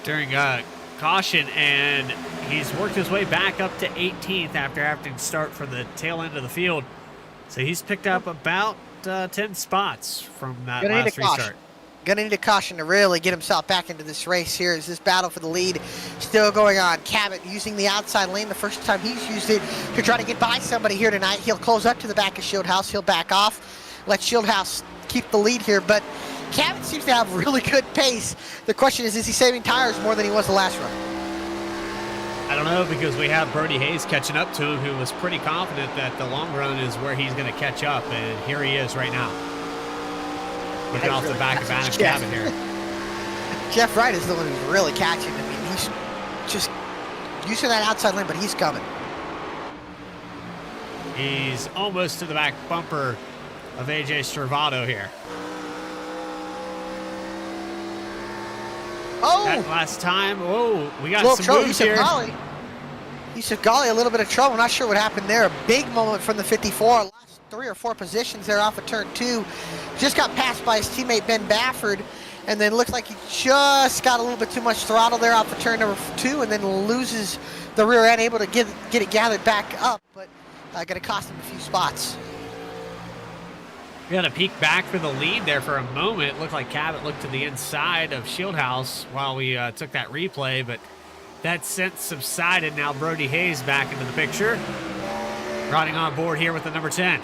during caution, and he's worked his way back up to 18th after having to start for the tail end of the field. So he's picked up about 10 spots from that last restart. Gonna need a caution to really get himself back into this race here as this battle for the lead still going on. Cabot using the outside lane the first time he's used it to try to get by somebody here tonight. He'll close up to the back of Shieldhouse. He'll back off, let Shieldhouse keep the lead here, but Cabot seems to have really good pace. The question is he saving tires more than he was the last run? I don't know, because we have Brody Hayes catching up to him, who was pretty confident that the long run is where he's going to catch up, and here he is right now. Looking off the back of Adam Cabot here. Jeff Wright is the one who's really catching. I mean, he's just using that outside lane, but he's coming. He's almost to the back bumper of AJ Stravado here. Oh! That last time, we got some moves here. He said golly, a little bit of trouble. Not sure what happened there. A big moment from the 54. Last 3 or 4 positions there off of turn 2. Just got passed by his teammate Ben Bafford, and then looked like he just got a little bit too much throttle there off of turn number 2, and then loses the rear end, able to get it gathered back up, but going to cost him a few spots. We got a peek back for the lead there for a moment. It looked like Cabot looked to the inside of Shieldhouse while we took that replay, but that since subsided. Now Brody Hayes back into the picture. Riding on board here with the number 10.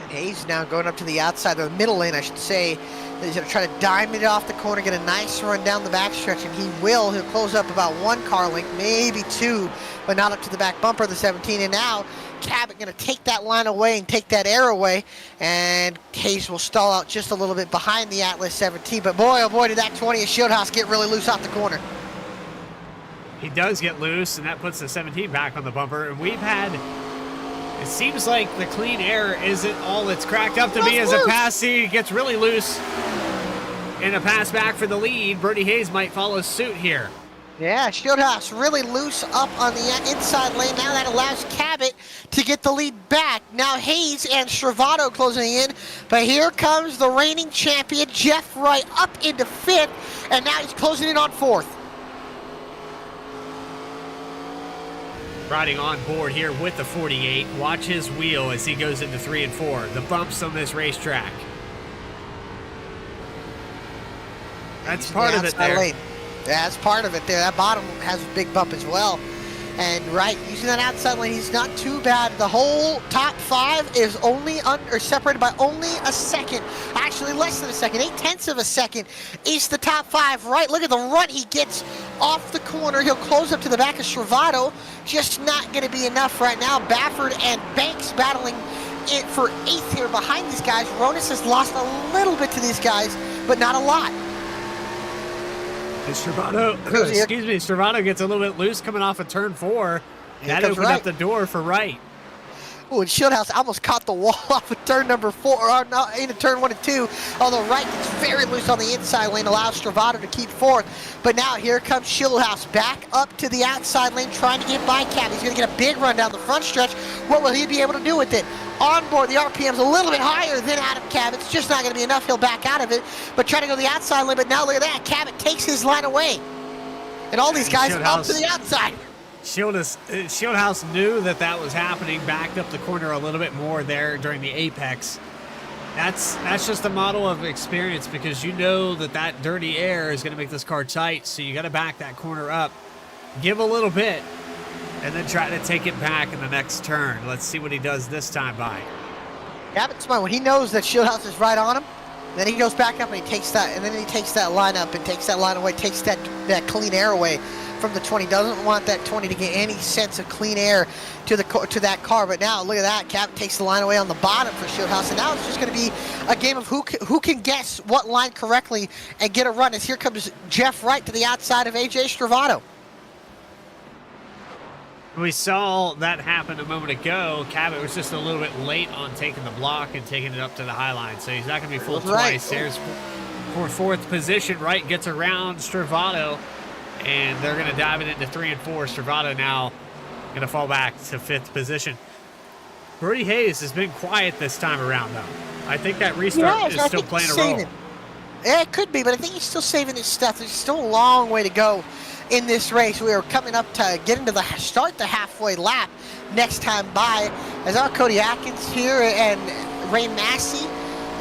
And Hayes now going up to the outside, the middle lane, I should say. He's going to try to diamond it off the corner, get a nice run down the backstretch, and he will. He'll close up about 1 car length, maybe 2, but not up to the back bumper of the 17. And now Cabot going to take that line away and take that air away, and Hayes will stall out just a little bit behind the Atlas 17. But boy, oh boy, did that 20 of Shieldhouse get really loose off the corner. He does get loose, and that puts the 17 back on the bumper. And we've had, it seems like the clean air isn't all it's cracked up to be as a pass. He gets really loose. And a pass back for the lead. Brody Hayes might follow suit here. Yeah, Shieldhouse really loose up on the inside lane. Now that allows Cabot to get the lead back. Now Hayes and Stravado closing in. But here comes the reigning champion, Jeff Wright, up into 5th. And now he's closing in on 4th. Riding on board here with the 48. Watch his wheel as he goes into 3 and 4. The bumps on this racetrack. That's part of it there. Yeah, that's part of it there. That bottom has a big bump as well. And Wright using that outside lane, he's not too bad. The whole top 5 is only separated by only a second. Actually, less than a second. 0.8 of a second is the top 5. Wright, look at the run he gets off the corner. He'll close up to the back of Stravado. Just not going to be enough right now. Bafford and Banks battling it for 8th here behind these guys. Ronis has lost a little bit to these guys, but not a lot. And Stravado gets a little bit loose coming off of turn 4. That opened up the door for Wright. Oh, and Shieldhouse almost caught the wall off of turn number 4, or not into turn 1 and 2. Although Wright gets very loose on the inside lane, allows Stravado to keep 4th. But now here comes Shieldhouse back up to the outside lane, trying to get by Cabot. He's going to get a big run down the front stretch. What will he be able to do with it? On board, the RPM's a little bit higher than Adam Cabot. It's just not going to be enough. He'll back out of it, but trying to go the outside lane. But now look at that. Cabot takes his line away. And all these guys up to the outside. Shieldhouse knew that was happening, backed up the corner a little bit more there during the apex. That's just a model of experience, because you know that dirty air is going to make this car tight, so you got to back that corner up, give a little bit, and then try to take it back in the next turn. Let's see what he does this time by. Yeah, but smart. When he knows that Shieldhouse is right on him, then he goes back up and he takes that, and then he takes that line up and takes that line away, takes that clean air away from the 20. Doesn't want that 20 to get any sense of clean air to that car. But now look at that. Cap takes the line away on the bottom for Shieldhouse, and now it's just going to be a game of who can guess what line correctly and get a run. As here comes Jeff Wright to the outside of AJ Stravato. We saw that happen a moment ago. Cabot was just a little bit late on taking the block and taking it up to the high line, so he's not going to be full twice. There's for fourth position. Wright gets around Stravato, and they're going to dive it into 3 and 4. Stravato now going to fall back to 5th position. Brody Hayes has been quiet this time around, though. I think that restart is still playing a role. Yeah, it could be, but I think he's still saving his stuff. There's still a long way to go in this race. We are coming up to get into start the halfway lap next time by, as our Cody Atkins here and Ray Massey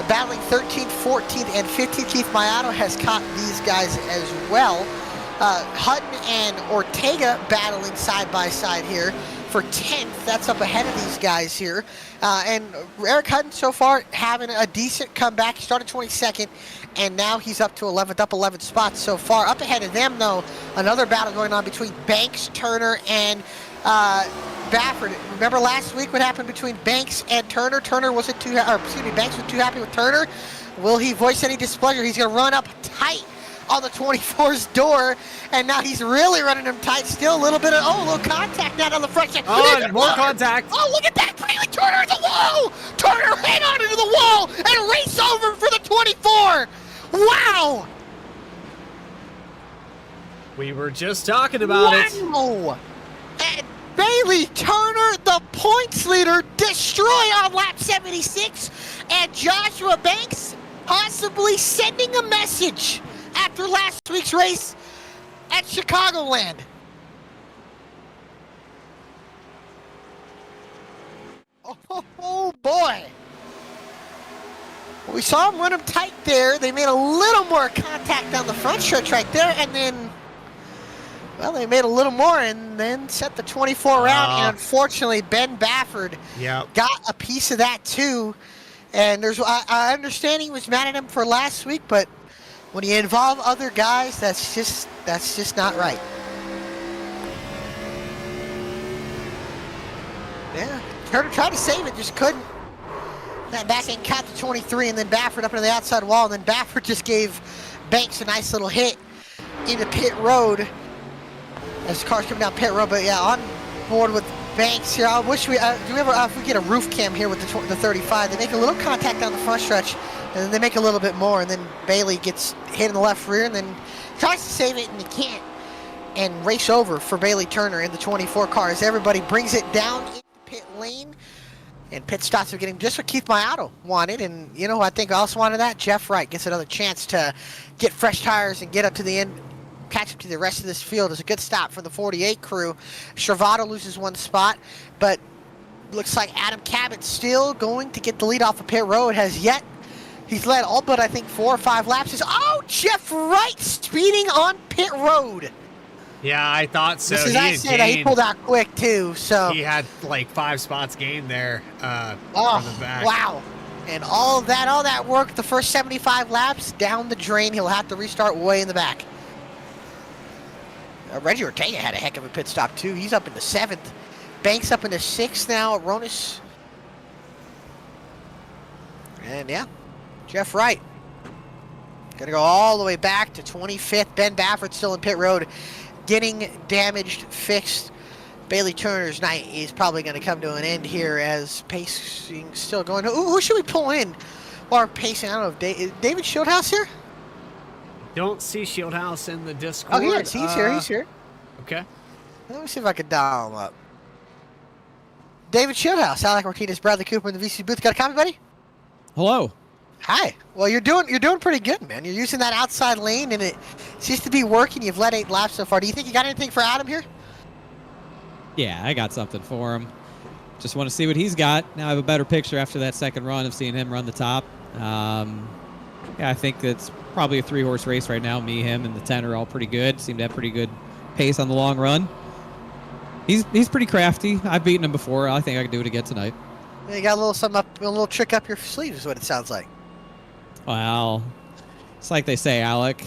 battling 13th, 14th, and 15th. Keith Mayato has caught these guys as well. Hutton and Ortega battling side by side here for 10th. That's up ahead of these guys here. And Eric Hutton so far having a decent comeback. He started 22nd, and now he's up to 11th, up 11 spots so far. Up ahead of them, though, another battle going on between Banks, Turner, and Baffert. Remember last week what happened between Banks and Turner? Banks was too happy with Turner. Will he voice any displeasure? He's going to run up tight on the 24's door, and now he's really running him tight. Still a little bit of, a little contact now on the front side. Oh, more contact. Oh, look at that. Bailey Turner at the wall. Turner head on into the wall and race over for the 24. Wow. We were just talking about it. Wow. And Bailey Turner, the points leader, destroy on lap 76, and Joshua Banks possibly sending a message after last week's race at Chicagoland. Oh boy. We saw him run him tight there. They made a little more contact on the front stretch right there, and then, well, they made a little more and then set the 24 round, and unfortunately Ben Baffert got a piece of that too. And I understand he was mad at him for last week, but when you involve other guys, that's just not right. Yeah, Turner tried to save it, just couldn't. That back end caught the 23, and then Baffert up into the outside wall, and then Baffert just gave Banks a nice little hit into pit road as cars come down pit road. But yeah, on board with Banks here. I wish if we get a roof cam here with the 35, they make a little contact on the front stretch, and then they make a little bit more, and then Bailey gets hit in the left rear and then tries to save it, and he can't, and race over for Bailey Turner in the 24 car as everybody brings it down into pit lane. And pit stops are getting just what Keith Mayato wanted, and you know who I think also wanted that? Jeff Wright gets another chance to get fresh tires and get up to the end, catch up to the rest of this field. It's a good stop for the 48 crew. Stravato loses one spot, but looks like Adam Cabot still going to get the lead off of pit road. He's led all but I think 4 or 5 laps. Jeff Wright speeding on pit road. Yeah, I thought so. He pulled out quick too, so he had like 5 spots gained there from the back. Wow. And all that work, the first 75 laps down the drain. He'll have to restart way in the back. Reggie Ortega had a heck of a pit stop too. He's up into 7th. Banks up into 6th now. Ronis. And yeah, Jeff Wright. Gonna go all the way back to 25th. Ben Baffert still in pit road, getting damaged, fixed. Bailey Turner's night is probably going to come to an end here as pacing still going. Who should we pull in while pacing? I don't know. Is David Shieldhouse here? Don't see Shieldhouse in the Discord. Oh, he's here. He's here. Okay. Let me see if I can dial him up. David Shieldhouse, Alec Martinez, Bradley Cooper in the VC booth. Got a comment, buddy? Hello. Hi. Well, you're doing pretty good, man. You're using that outside lane, and it seems to be working. You've led 8 laps so far. Do you think you got anything for Adam here? Yeah, I got something for him. Just want to see what he's got. Now I have a better picture after that second run of seeing him run the top. Yeah, I think it's probably a 3-horse race right now. Me, him, and the 10 are all pretty good. Seem to have pretty good pace on the long run. He's pretty crafty. I've beaten him before. I think I can do it again tonight. You got a little something up, a little trick up your sleeve is what it sounds like. Well, it's like they say, Alec.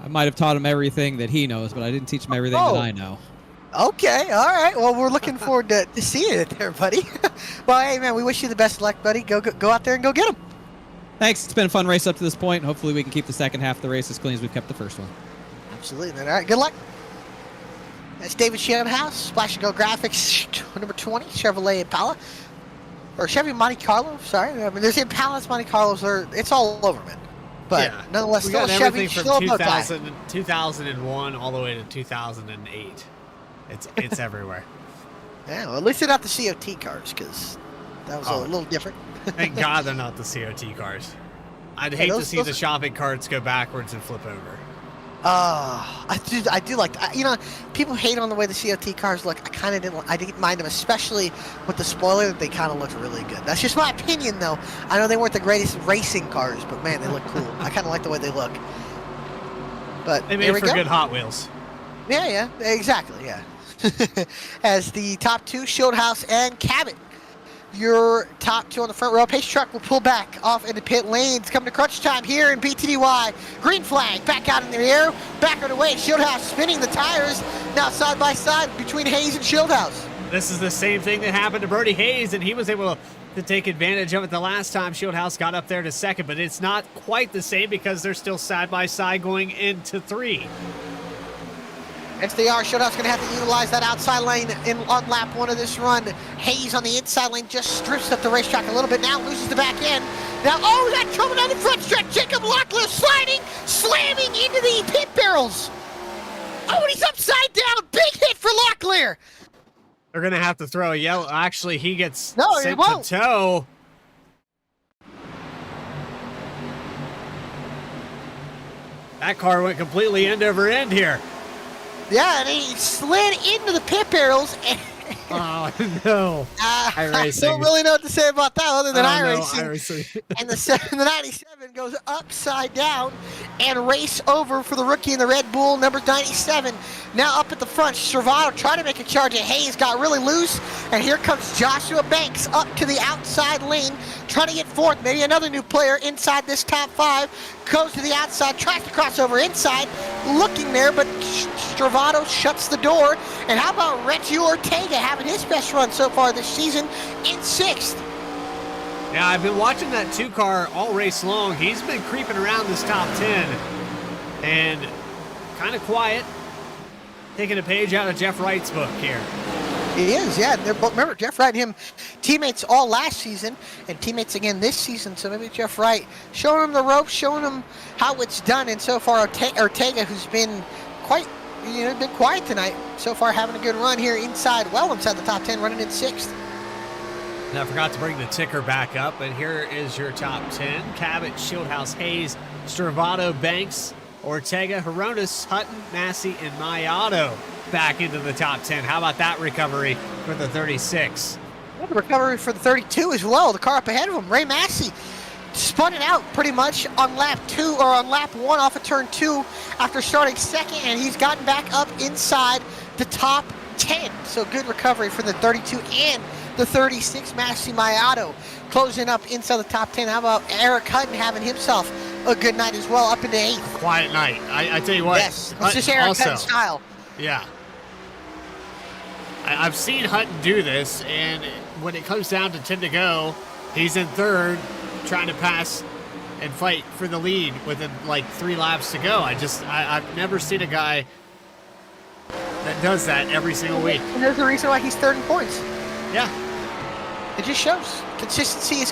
I might have taught him everything that he knows, but I didn't teach him everything that I know. Okay, all right. Well, we're looking forward to seeing it there, buddy. Well, hey, man, we wish you the best of luck, buddy. Go out there and go get him. Thanks. It's been a fun race up to this point. Hopefully we can keep the second half of the race as clean as we've kept the first one. Absolutely, man. All right, good luck. That's David Shamhouse, Splash & Go Graphics, number 20, Chevrolet Impala. Or Chevy Monte Carlo, sorry. I mean, there's Impalas, Monte Carlos, it's all over, man. But Yeah. nonetheless, We still got a Chevy, everything still a from bow tie. 2001 all the way to 2008. It's everywhere. Yeah, well, at least they're not the COT cars, because that was a little different. Thank God they're not the COT cars. I'd hate to see the shopping carts go backwards and flip over. I do like that. You know, people hate on the way the COT cars look. I didn't mind them, especially with the spoiler. They kind of looked really good. That's just my opinion, though. I know they weren't the greatest racing cars, but man, they look cool. I kind of like the way they look. But They made for good Hot Wheels. Yeah, exactly, yeah. As the top two, Shieldhouse and Cabot. Your top two on the front row. Pace truck will pull back off into pit lanes. Coming to crunch time here in BTDY. Green flag back out in the air. Back on the way. Shieldhouse spinning the tires. Now side by side between Hayes and Shieldhouse. This is the same thing that happened to Brody Hayes, and he was able to take advantage of it the last time Shieldhouse got up there to second, but it's not quite the same because they're still side by side going into 3. Yes, they are. Shieldhouse going to have to utilize that outside lane on lap 1 of this run. Hayes on the inside lane just strips up the racetrack a little bit. Now loses the back end. Now, we got trouble down the front stretch. Jacob Locklear sliding, slamming into the pit barrels. Oh, and he's upside down. Big hit for Locklear. They're going to have to throw a yellow. Actually, he gets sent won't. to tow. That car went completely end over end here. Yeah, and he slid into the pit barrels. And Oh, no. I don't really know what to say about that other than iRacing. iRacing. And the 97 goes upside down and race over for the rookie in the Red Bull, number 97. Now up at the front, Stravado trying to make a charge at Hayes, got really loose. And here comes Joshua Banks up to the outside lane, trying to get fourth. Maybe another new player inside this top 5. Goes to the outside, tries to cross over inside, looking there, but Stravado shuts the door. And how about Reggie Ortega having his best run so far this season in 6th? Yeah, I've been watching that 2-car all race long. He's been creeping around this top 10 and kind of quiet, taking a page out of Jeff Wright's book here. He is, yeah. They're both, remember, Jeff Wright and him, teammates all last season and teammates again this season. So maybe Jeff Wright showing him the ropes, showing him how it's done. And so far, Ortega, who's been been quiet tonight, so far having a good run here inside the top 10, running in 6th. And I forgot to bring the ticker back up, and here is your top 10. Cabot, Shieldhouse, Hayes, Stravado, Banks, Ortega, Horonis, Hutton, Massey, and Mayato back into the top 10. How about that recovery for the 36? Well, the recovery for the 32 as well. The car up ahead of him, Ray Massey, spun it out pretty much on lap 2 or on lap 1 off of turn 2 after starting second, and he's gotten back up inside the top 10. So good recovery for the 32 and the 36, Massey Mayato closing up inside the top 10. How about Eric Hutton having himself a good night as well, up into 8th? Quiet night. I tell you what. Yes, it's just Eric Hutton style. Yeah. I've seen Hutton do this, and when it comes down to 10 to go, he's in 3rd, trying to pass and fight for the lead within like 3 laps to go. I've never seen a guy that does that every single week. And there's a reason why he's 3rd in points. Yeah. It just shows consistency is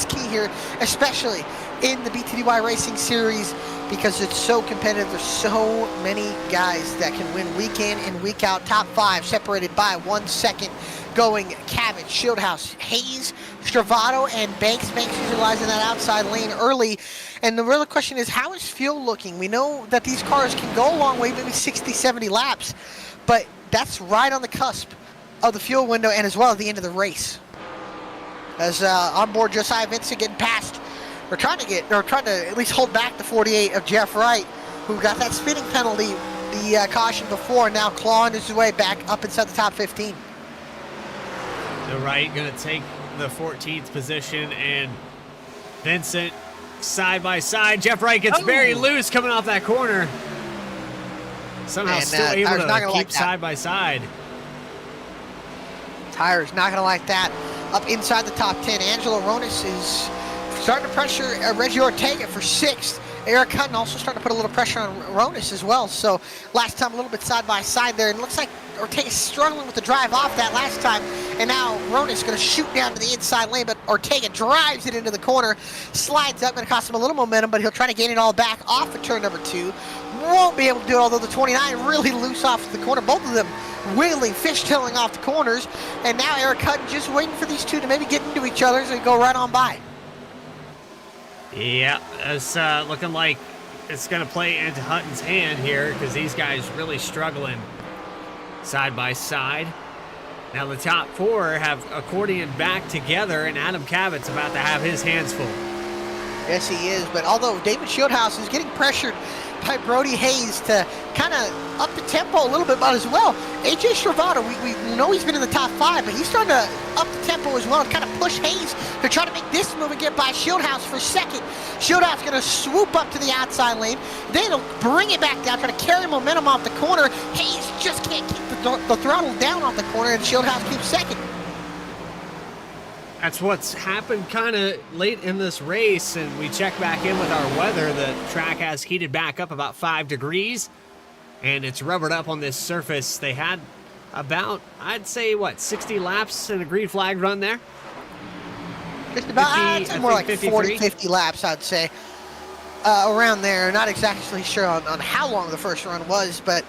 key here, especially in the BTDY Racing Series, because it's so competitive. There's so many guys that can win week in and week out. Top 5 separated by 1 second, going Cabot, Shieldhouse, Hayes, Stravado, and Banks. Banks utilizing that outside lane early. And the real question is, how is fuel looking? We know that these cars can go a long way, maybe 60, 70 laps, but that's right on the cusp of the fuel window and as well at the end of the race. As onboard Josiah Vincent getting past, or trying to at least hold back the 48 of Jeff Wright, who got that spinning penalty, the caution before, and now clawing his way back up inside the top 15. So Wright going to take the 14th position, and Vincent side by side. Jeff Wright gets very loose coming off that corner. Somehow still able to keep side by side. Tyre's not going to like that. Up inside the top 10, Angelo Ronis is starting to pressure Reggie Ortega for 6th. Eric Hutton also starting to put a little pressure on Ronis as well. So last time a little bit side by side there, and it looks like Ortega's struggling with the drive off that last time, and now Ronis going to shoot down to the inside lane, but Ortega drives it into the corner, slides up, going to cost him a little momentum, but he'll try to gain it all back off of turn number 2. Won't be able to do it, although the 29 really loose off the corner. Both of them wiggling, fishtailing off the corners, and now Eric Hutton just waiting for these two to maybe get into each other as they go right on by. Yeah, it's looking like it's going to play into Hutton's hand here, because these guys really struggling side by side. Now the top 4 have accordion back together, and Adam Cabot's about to have his hands full. Yes, he is, but although David Shieldhouse is getting pressured by Brody Hayes to kind of up the tempo a little bit as well. AJ Stravado, we know he's been in the top 5, but he's starting to up the tempo as well and kind of push Hayes to try to make this move and get by Shieldhouse for 2nd. Shieldhouse going to swoop up to the outside lane. Then he'll bring it back down, try to carry momentum off the corner. Hayes just can't keep the throttle down off the corner, and Shieldhouse keeps 2nd. That's what's happened kind of late in this race, and we check back in with our weather. The track has heated back up about 5 degrees, and it's rubbered up on this surface. They had about, I'd say, 60 laps in a green flag run there? Just about, I'd say more like 40, 50 laps, I'd say. Around there. Not exactly sure on how long the first run was, but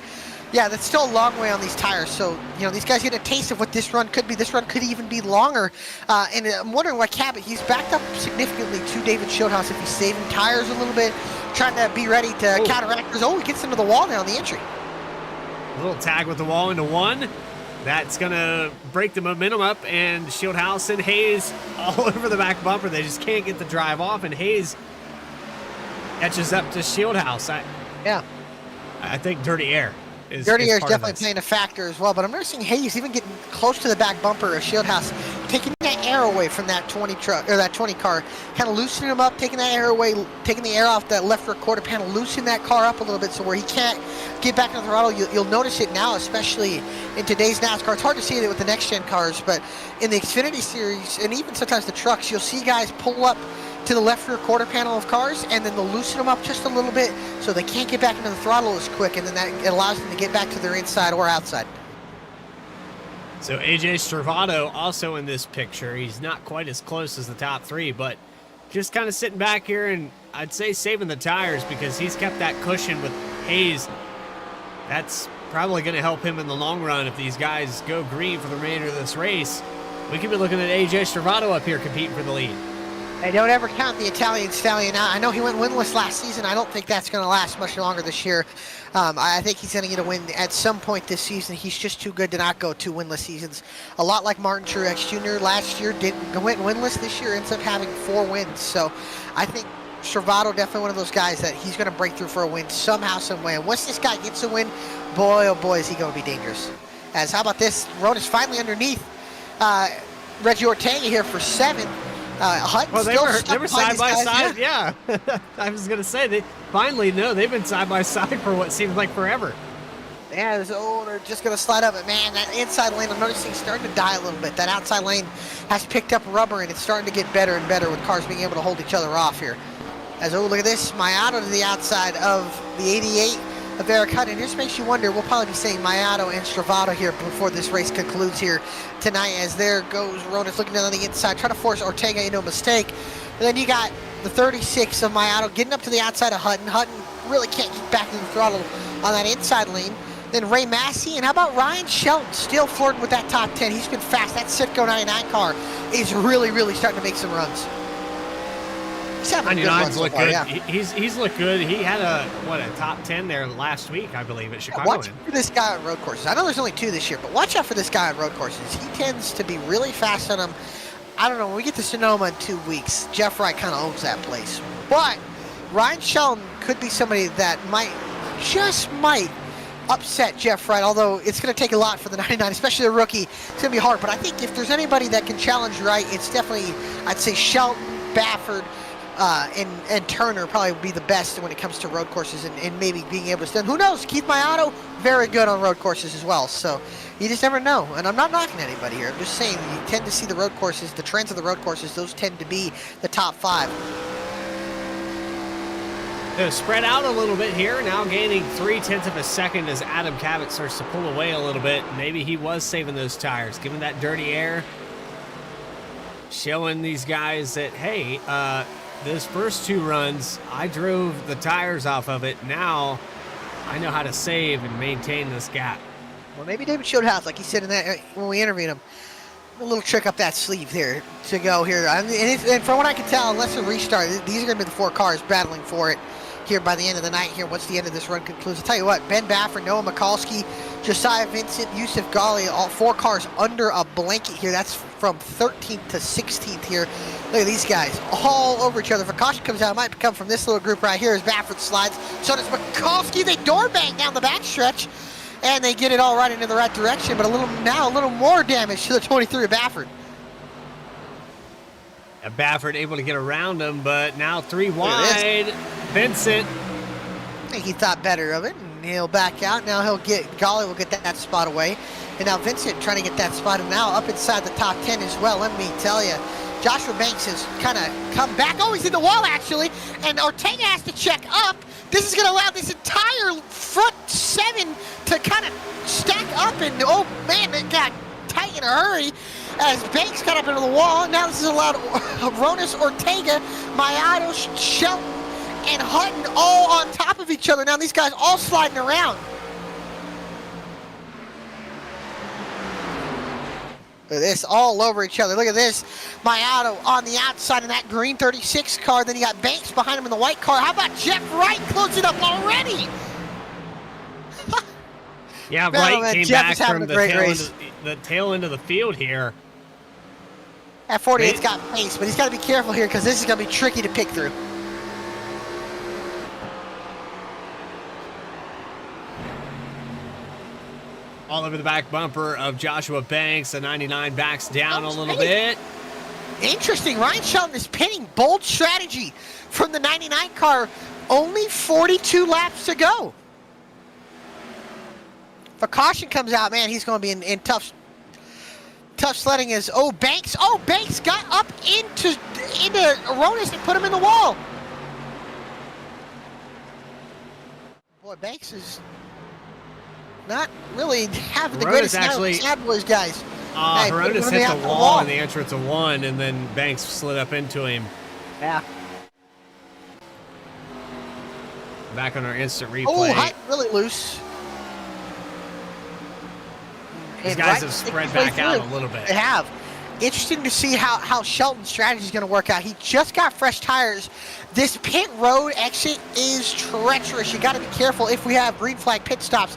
yeah, that's still a long way on these tires. So, you know, these guys get a taste of what this run could be. This run could even be longer. And I'm wondering why Cabot, he's backed up significantly to David Shieldhouse if he's saving tires a little bit, trying to be ready to counteract. He gets into the wall now on the entry. A little tag with the wall into 1. That's going to break the momentum up, and Shieldhouse and Hayes all over the back bumper. They just can't get the drive off, and Hayes catches up to Shieldhouse. I think dirty air. Dirty air is definitely playing a factor as well, but I'm noticing Hayes even getting close to the back bumper of Shieldhouse, taking that air away from that 20 truck or that 20 car, kind of loosening him up, taking that air away, taking the air off that left rear quarter panel, loosening that car up a little bit so where he can't get back on the throttle. You'll notice it now, especially in today's NASCAR. It's hard to see it with the next gen cars, but in the Xfinity series and even sometimes the trucks, you'll see guys pull up to the left rear quarter panel of cars, and then they'll loosen them up just a little bit so they can't get back into the throttle as quick, and then that allows them to get back to their inside or outside. So AJ Stravado also in this picture. He's not quite as close as the top 3, but just kind of sitting back here and I'd say saving the tires, because he's kept that cushion with Hayes. That's probably going to help him in the long run if these guys go green for the remainder of this race. We could be looking at AJ Stravado up here competing for the lead. Hey, don't ever count the Italian Stallion out. I know he went winless last season. I don't think that's going to last much longer this year. I think he's going to get a win at some point this season. He's just too good to not go 2 winless seasons. A lot like Martin Truex Jr. last year, went winless this year, ends up having 4 wins. So I think Stravado definitely one of those guys that he's going to break through for a win somehow, some way. And once this guy gets a win, boy, oh boy, is he going to be dangerous. As how about this? Road is finally underneath Reggie Ortega here for 7. Well, they were side by side. Yeah, I was gonna say they've been side by side for what seems like forever. Yeah, they're just gonna slide up, but man, that inside lane, I'm noticing starting to die a little bit. That outside lane has picked up rubber, and it's starting to get better and better with cars being able to hold each other off here. As look at this, Mayato to the outside of the 88 of Eric Hutton. Just makes you wonder. We'll probably be saying Mayato and Stravado here before this race concludes here tonight. As there goes Ronis looking down on the inside, trying to force Ortega into a mistake. And then you got the 36 of Mayato getting up to the outside of Hutton. Hutton really can't get back in the throttle on that inside lane. Then Ray Massey, and how about Ryan Shelton still flirting with that top 10. He's been fast. That Citgo 99 car is really, really starting to make some runs. He's having a good run 99's so look far, good. yeah. He's looked good. He had a top 10 there last week, I believe, at Chicago. Watch out for this guy on road courses. I know there's only 2 this year, but watch out for this guy on road courses. He tends to be really fast on them. I don't know, when we get to Sonoma in 2 weeks, Jeff Wright kind of owns that place. But Ryan Shelton could be somebody that just might upset Jeff Wright, although it's going to take a lot for the 99, especially a rookie. It's going to be hard, but I think if there's anybody that can challenge Wright, it's definitely, I'd say Shelton, Baffert, and Turner probably would be the best when it comes to road courses and maybe being able to stand. Who knows? Keith Maiato, very good on road courses as well. So you just never know. And I'm not knocking anybody here. I'm just saying you tend to see the road courses, the trends of the road courses, those tend to be the top 5. Spread out a little bit here, now gaining 0.3 of a second as Adam Cabot starts to pull away a little bit. Maybe he was saving those tires, giving that dirty air, showing these guys that, hey, those first 2 runs, I drove the tires off of it. Now I know how to save and maintain this gap. Well, maybe David Showhouse, like he said in that when we interviewed him, a little trick up that sleeve here to go here. And from what I can tell, unless a restart, these are going to be the 4 cars battling for it here by the end of the night here. Once the end of this run concludes, I'll tell you what, Ben Baffert, Noah Mikulski, Josiah Vincent, Yusuf Ghali, all 4 cars under a blanket here. That's from 13th to 16th here. Look at these guys all over each other. If a caution comes out, it might come from this little group right here as Baffert slides. So does Mikulski. They door bang down the backstretch, and they get it all right into the right direction, but a little more damage to the 23 of Baffert. Baffert able to get around him, but now 3 wide. Vincent. I think he thought better of it, and he'll back out. Now Ghali will get that spot away. And now Vincent trying to get that spot, and now up inside the top 10 as well, let me tell you. Joshua Banks has kind of come back. Oh, he's in the wall, actually, and Ortega has to check up. This is going to allow this entire front 7 to kind of stack up, and oh, man, it got tight in a hurry as Banks got up into the wall. Now this has allowed Ronis, Ortega, Maiato, Shelton, and Hutton all on top of each other. Now these guys all sliding around. Look at this, all over each other. Look at this. Maiato on the outside in that green 36 car. Then you got Banks behind him in the white car. How about Jeff Wright closing up already? Yeah, Man, Wright man, came Jeff back is having from a great race. the tail end of the field here. At 48's got pace, but he's got to be careful here because this is going to be tricky to pick through. All over the back bumper of Joshua Banks. The 99 backs down a little bit. Interesting. Ryan Shelton is pinning. Bold strategy from the 99 car. Only 42 laps to go. If a caution comes out, man, he's going to be in tough sledding. Banks got up into Aronis and put him in the wall. Boy, Banks is not really having the greatest snap boys, guys. Aronis hit the wall in the entrance of 1, and then Banks slid up into him. Yeah. Back on our instant replay. Oh, height really loose. These guys have spread back out a little bit. They have. Interesting to see how Shelton's strategy is going to work out. He just got fresh tires. This pit road exit is treacherous. You got to be careful if we have green flag pit stops.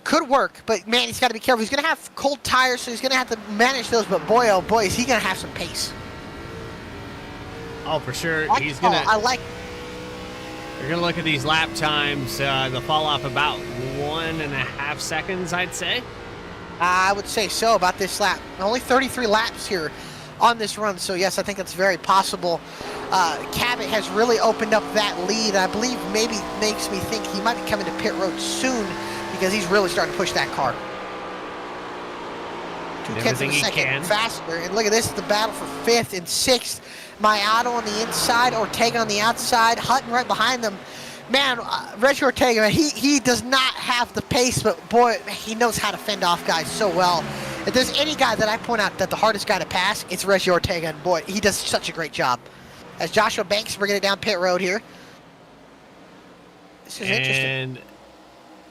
Could work, but man, he's got to be careful. He's going to have cold tires, so he's going to have to manage those. But boy, oh boy, is he going to have some pace. Oh, for sure. He's You're going to look at these lap times. They'll fall off about 1.5 seconds, I'd say. I would say so about this lap. Only 33 laps here on this run, so yes, I think it's very possible. Cabot has really opened up that lead. I believe maybe makes me think he might be coming to pit road soon because he's really starting to push that car. 0.2 of a second faster. And look at this, the battle for 5th and 6th. Maiato on the inside, Ortega on the outside, Hutton right behind them. Man, Reggie Ortega, man, he does not have the pace, but boy, he knows how to fend off guys so well. If there's any guy that I point out that the hardest guy to pass, it's Reggie Ortega, and boy, he does such a great job. As Joshua Banks bringing it down pit road here. This is interesting.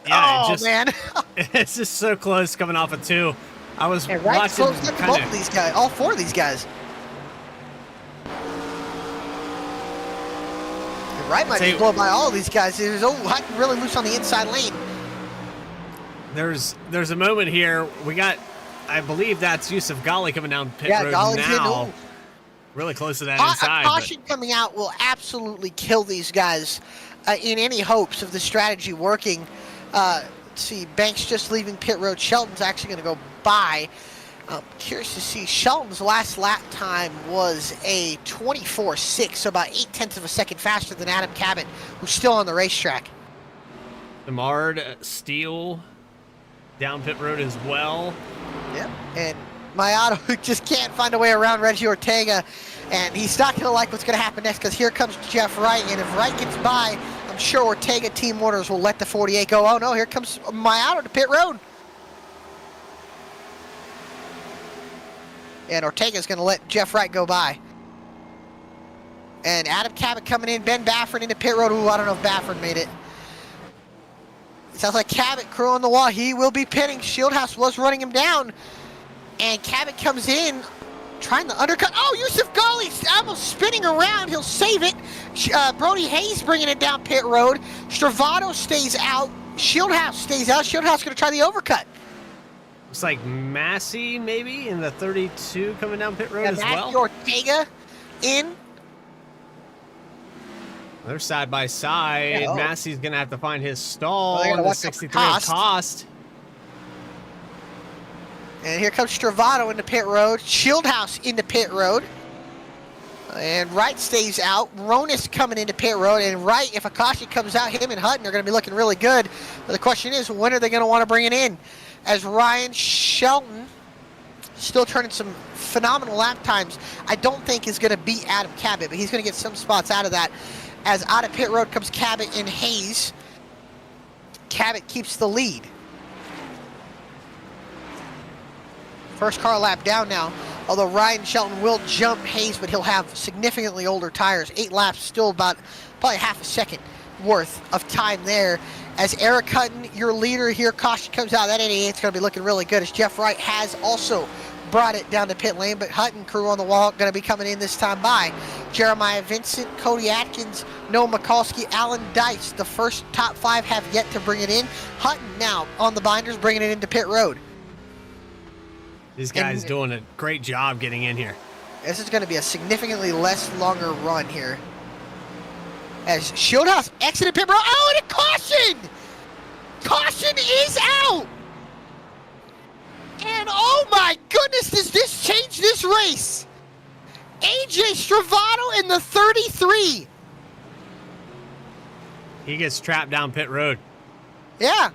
Yeah, man. It's just so close coming off of 2. I was watching both of these guys, all 4 of these guys. Wright might be blown by all of these guys. There's Hutton really loose on the inside lane. There's a moment here. We got, I believe that's Yusuf Ghali coming down pit road Ghali's now. in. Really close to that inside. A caution coming out will absolutely kill these guys in any hopes of the strategy working. Let's see, Banks just leaving pit road. Shelton's actually going to go by. Curious to see. Shelton's last lap time was a 24.6, so about 0.8 of a second faster than Adam Cabot, who's still on the racetrack. Demard Steele down pit road as well. Yep, and Mayato just can't find a way around Reggie Ortega, and he's not going to like what's going to happen next, because here comes Jeff Wright, and if Wright gets by, I'm sure Ortega team orders will let the 48 go. Oh no, here comes Mayato to pit road. And Ortega's going to let Jeff Wright go by. And Adam Cabot coming in, Ben Baffert into pit road. Ooh, I don't know if Baffert made it. Sounds like Cabot crew on the wall. He will be pitting. Shieldhouse was running him down. And Cabot comes in, trying to undercut. Oh, Yusuf Ghali's almost spinning around. He'll save it. Brody Hayes bringing it down pit road. Stravato stays out. Shieldhouse stays out. Shieldhouse going to try the overcut. Looks like Massey maybe in the 32 coming down pit road as well. Ortega in. They're side by side. Yeah, Massey's going to have to find his stall in the 63 cost. And here comes Stravato into pit road. Shieldhouse into pit road. And Wright stays out. Ronis coming into pit road. And Wright, if a caution comes out, him and Hutton are going to be looking really good. But the question is, when are they going to want to bring it in? As Ryan Shelton, still turning some phenomenal lap times, I don't think is going to beat Adam Cabot, but he's going to get some spots out of that. As out of pit road comes Cabot and Hayes. Cabot keeps the lead. First car lap down now, although Ryan Shelton will jump Hayes, but he'll have significantly older tires. 8 laps, still about probably half a second worth of time there. As Eric Hutton, your leader here, caution comes out. That 88 is going to be looking really good, as Jeff Wright has also brought it down to pit lane, but Hutton crew on the wall going to be coming in this time by Jeremiah Vincent, Cody Atkins, Noah Mikulski, Alan Dice. The first top 5 have yet to bring it in. Hutton now on the binders, bringing it into pit road. These guys doing a great job getting in here. This is going to be a significantly longer run here. As Shieldhouse exited pit road. Oh, and a caution! Caution is out! And oh my goodness, does this change this race? AJ Stravato in the 33. He gets trapped down pit road. Yeah.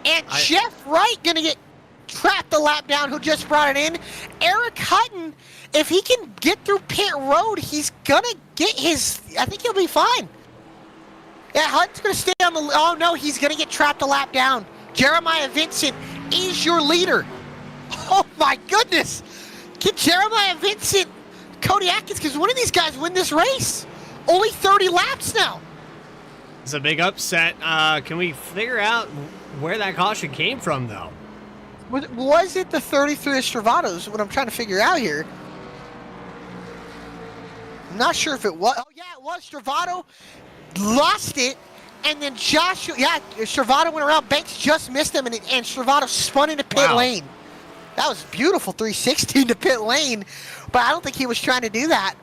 And Jeff Wright going to get trapped the lap down, who just brought it in. Eric Hutton, if he can get through pit road, he's going to get his, I think he'll be fine. Yeah, Hutton's going to stay on the, oh no, he's going to get trapped a lap down. Jeremiah Vincent is your leader. Oh my goodness. Can Jeremiah Vincent, Cody Atkins, because one of these guys win this race? Only 30 laps now. It's a big upset. Can we figure out where that caution came from, though? Was it the 33 of Stravatos? What I'm trying to figure out here. I'm not sure if it was. Oh, yeah, it was. Stravato lost it. And then Stravato went around. Banks just missed him. And Stravato spun into pit lane. That was beautiful. 360 into pit lane. But I don't think he was trying to do that.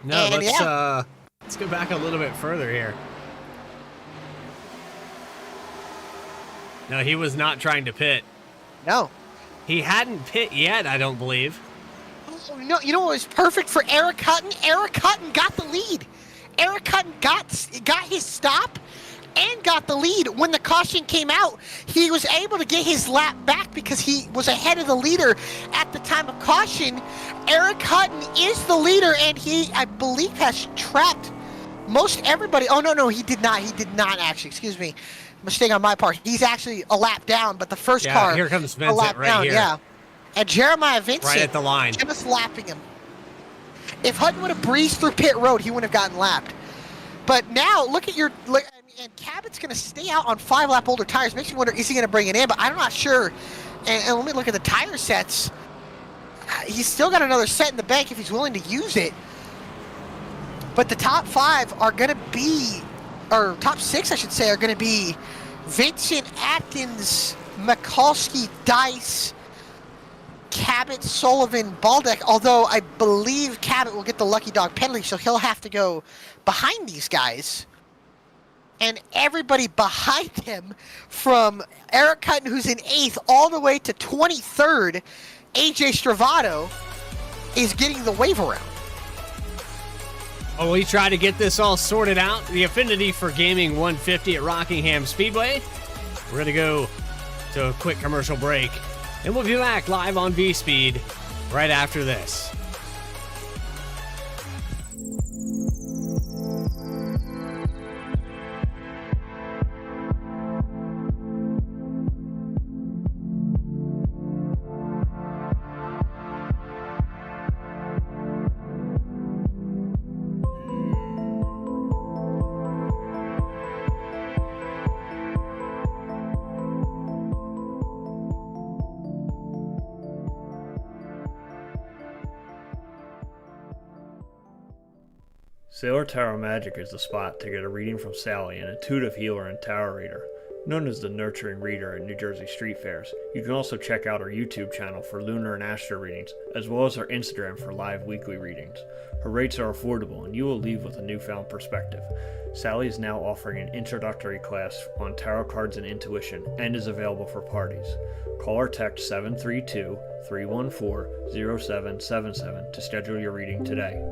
No, and let's go back a little bit further here. No, he was not trying to pit. No. He hadn't pit yet, I don't believe. No, you know what was perfect for Eric Hutton? Eric Hutton got the lead. Eric Hutton got his stop and got the lead. When the caution came out, he was able to get his lap back because he was ahead of the leader at the time of caution. Eric Hutton is the leader, and he, I believe, has trapped most everybody. Oh, no, he did not. He did not, actually. Excuse me. Mistake on my part. He's actually a lap down, but the first car, here comes Vincent a lap right down, here. yeah. And Jeremiah Vincent, right at the line, just lapping him. If Hutton would have breezed through pit road, he wouldn't have gotten lapped. But now, look at your, and Cabot's going to stay out on 5-lap older tires. Makes me wonder, is he going to bring it in? But I'm not sure. And let me look at the tire sets. He's still got another set in the bank if he's willing to use it. But the top 5 are going to be, or top 6, I should say, are going to be Vincent, Atkins, Mikulski, Dice, Cabot, Sullivan, Baldeck, although I believe Cabot will get the lucky dog penalty, so he'll have to go behind these guys. And everybody behind him, from Eric Hutton, who's in 8th, all the way to 23rd, AJ Stravato, is getting the wave around. Well, we try to get this all sorted out. The Affinity for Gaming 150 at Rockingham Speedway. We're going to go to a quick commercial break, and we'll be back live on VSPEED right after this. Sailor Tarot Magic is the spot to get a reading from Sally, an intuitive healer and tarot reader. Known as the Nurturing Reader at New Jersey Street Fairs, you can also check out our YouTube channel for lunar and astro readings, as well as our Instagram for live weekly readings. Her rates are affordable, and you will leave with a newfound perspective. Sally is now offering an introductory class on tarot cards and intuition, and is available for parties. Call or text 732-314-0777 to schedule your reading today.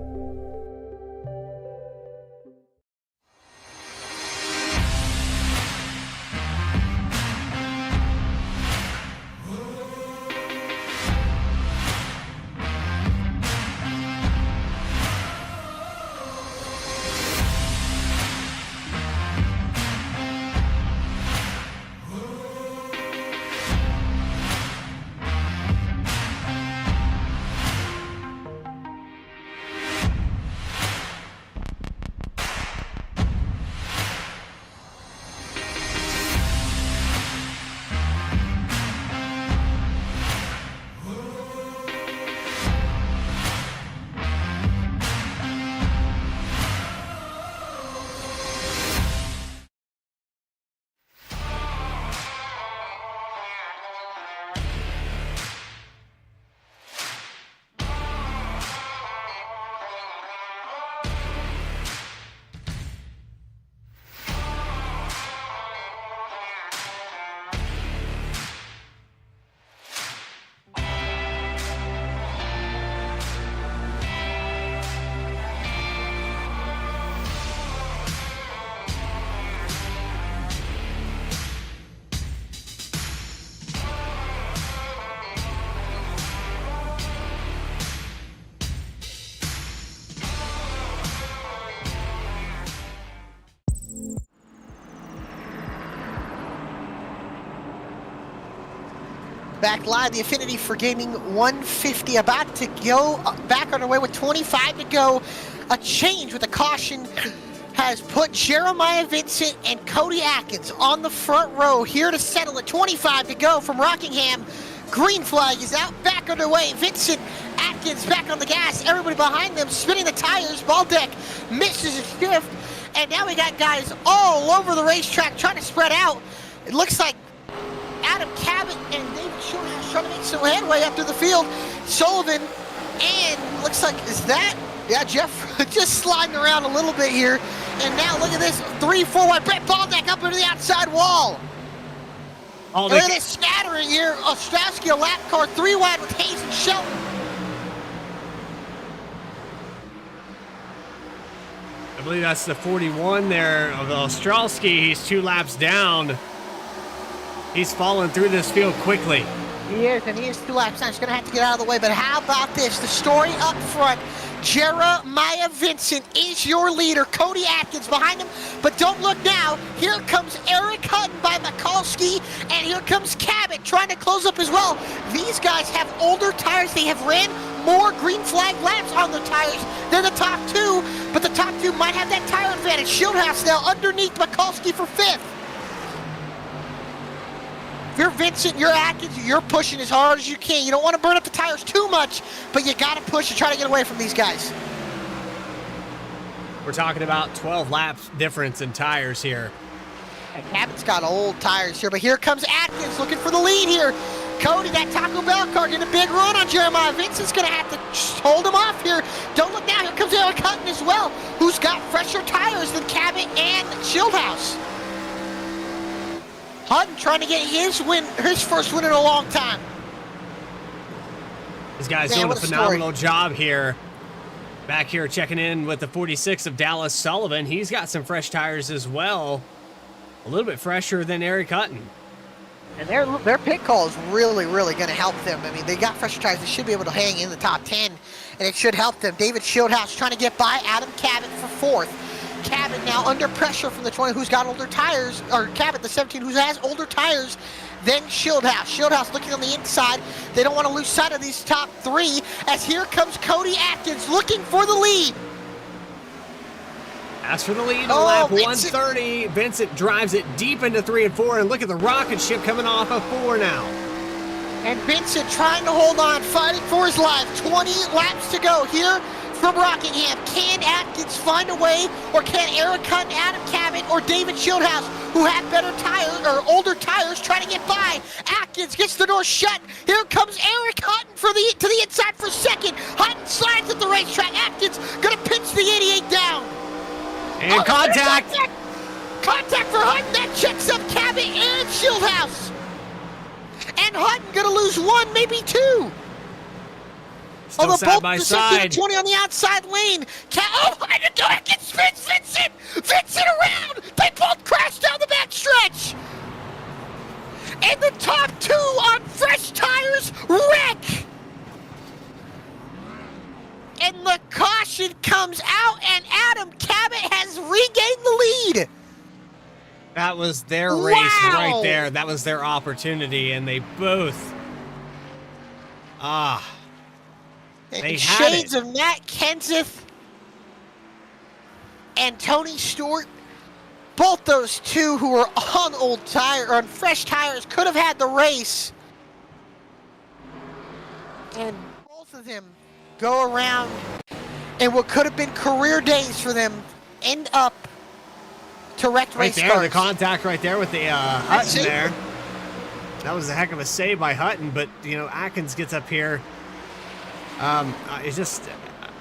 Back live, the Affinity for Gaming 150 about to go back underway with 25 to go. A change with a caution has put Jeremiah Vincent and Cody Atkins on the front row here to settle at 25 to go from Rockingham. Green flag is out, back underway. Vincent, Atkins back on the gas. Everybody behind them spinning the tires. Baldeck misses a shift. And now we got guys all over the racetrack trying to spread out. It looks like Adam Cabot and David Schultz trying to make some headway up to the field. Sullivan and looks like, is that? Yeah, Jeff just sliding around a little bit here. And now look at this, 3-4 wide. Brett Baldeck up into the outside wall. Look at this scattering here. Ostrowski, a lap car, 3 wide with Hayes and Shelton. I believe that's the 41 there of Ostrowski. He's 2 laps down. He's falling through this field quickly. He is, and he is 2 laps down. He's going to have to get out of the way. But how about this? The story up front. Jeremiah Vincent is your leader. Cody Atkins behind him. But don't look now. Here comes Eric Hutton by Mikulski. And here comes Cabot trying to close up as well. These guys have older tires. They have ran more green flag laps on their tires than the top 2. But the top 2 might have that tire advantage. Shieldhouse now underneath Mikulski for 5th. If you're Vincent, you're Atkins, you're pushing as hard as you can. You don't want to burn up the tires too much, but you got to push to try to get away from these guys. We're talking about 12 laps difference in tires here. And Cabot's got old tires here, but here comes Atkins looking for the lead here. Cody, that Taco Bell car, getting a big run on Jeremiah Vincent's going to have to hold him off here. Don't look now. Here comes Eric Hutton as well, who's got fresher tires than Cabot and Shieldhouse. Hutton trying to get his first win in a long time. These guys doing a phenomenal job here. Back here checking in with the 46 of Dallas Sullivan. He's got some fresh tires as well. A little bit fresher than Eric Hutton. And their pit call is really, really going to help them. I mean, they got fresher tires. They should be able to hang in the top 10, and it should help them. David Shieldhouse trying to get by Adam Cabot for fourth. Cabot now under pressure from the 20 who's got older tires, or Cabot, the 17, who has older tires than Shieldhouse. Shieldhouse looking on the inside. They don't want to lose sight of these top three, as here comes Cody Atkins looking for the lead. As for the lead on lap 130, Vincent drives it deep into 3 and 4, and look at the rocket ship coming off of 4 now. And Vincent trying to hold on, fighting for his life. 20 laps to go here from Rockingham. Can Atkins find a way, or can Eric Hunt, Adam Cabot, or David Shieldhouse, who have better tires, or older tires, try to get by? Atkins gets the door shut. Here comes Eric Hutton to the inside for second. Hutton slides at the racetrack. Atkins gonna pinch the 88 down. And contact. Contact for Hutton. That checks up Cabot and Shieldhouse. And Hutton gonna lose one, maybe two. Still side by side. 20 on the outside lane. Hutton spins Vincent. Vincent around. They both crash down the back stretch. And the top two on fresh tires wreck. And the caution comes out, and Adam Cabot has regained the lead. That was their race right there. That was their opportunity, and they both... They had shades of Matt Kenseth and Tony Stewart. Both those two who were on fresh tires could have had the race. And both of them go around, and what could have been career days for them end up to wrecked race cars. The contact right there with the Hutton there. That was a heck of a save by Hutton, but Atkins gets up here. It's just,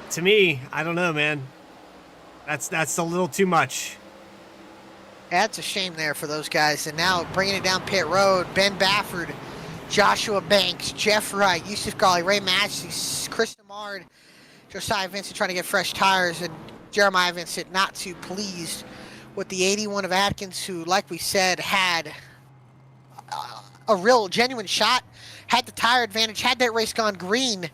to me, I don't know, man. That's a little too much. That's a shame there for those guys. And now bringing it down pit road, Ben Bafford, Joshua Banks, Jeff Wright, Yusuf Ghali, Ray Massey, Chris Demard, Josiah Vincent trying to get fresh tires, and Jeremiah Vincent not too pleased with the 81 of Atkins, who, like we said, had a real genuine shot, had the tire advantage, had that race gone green.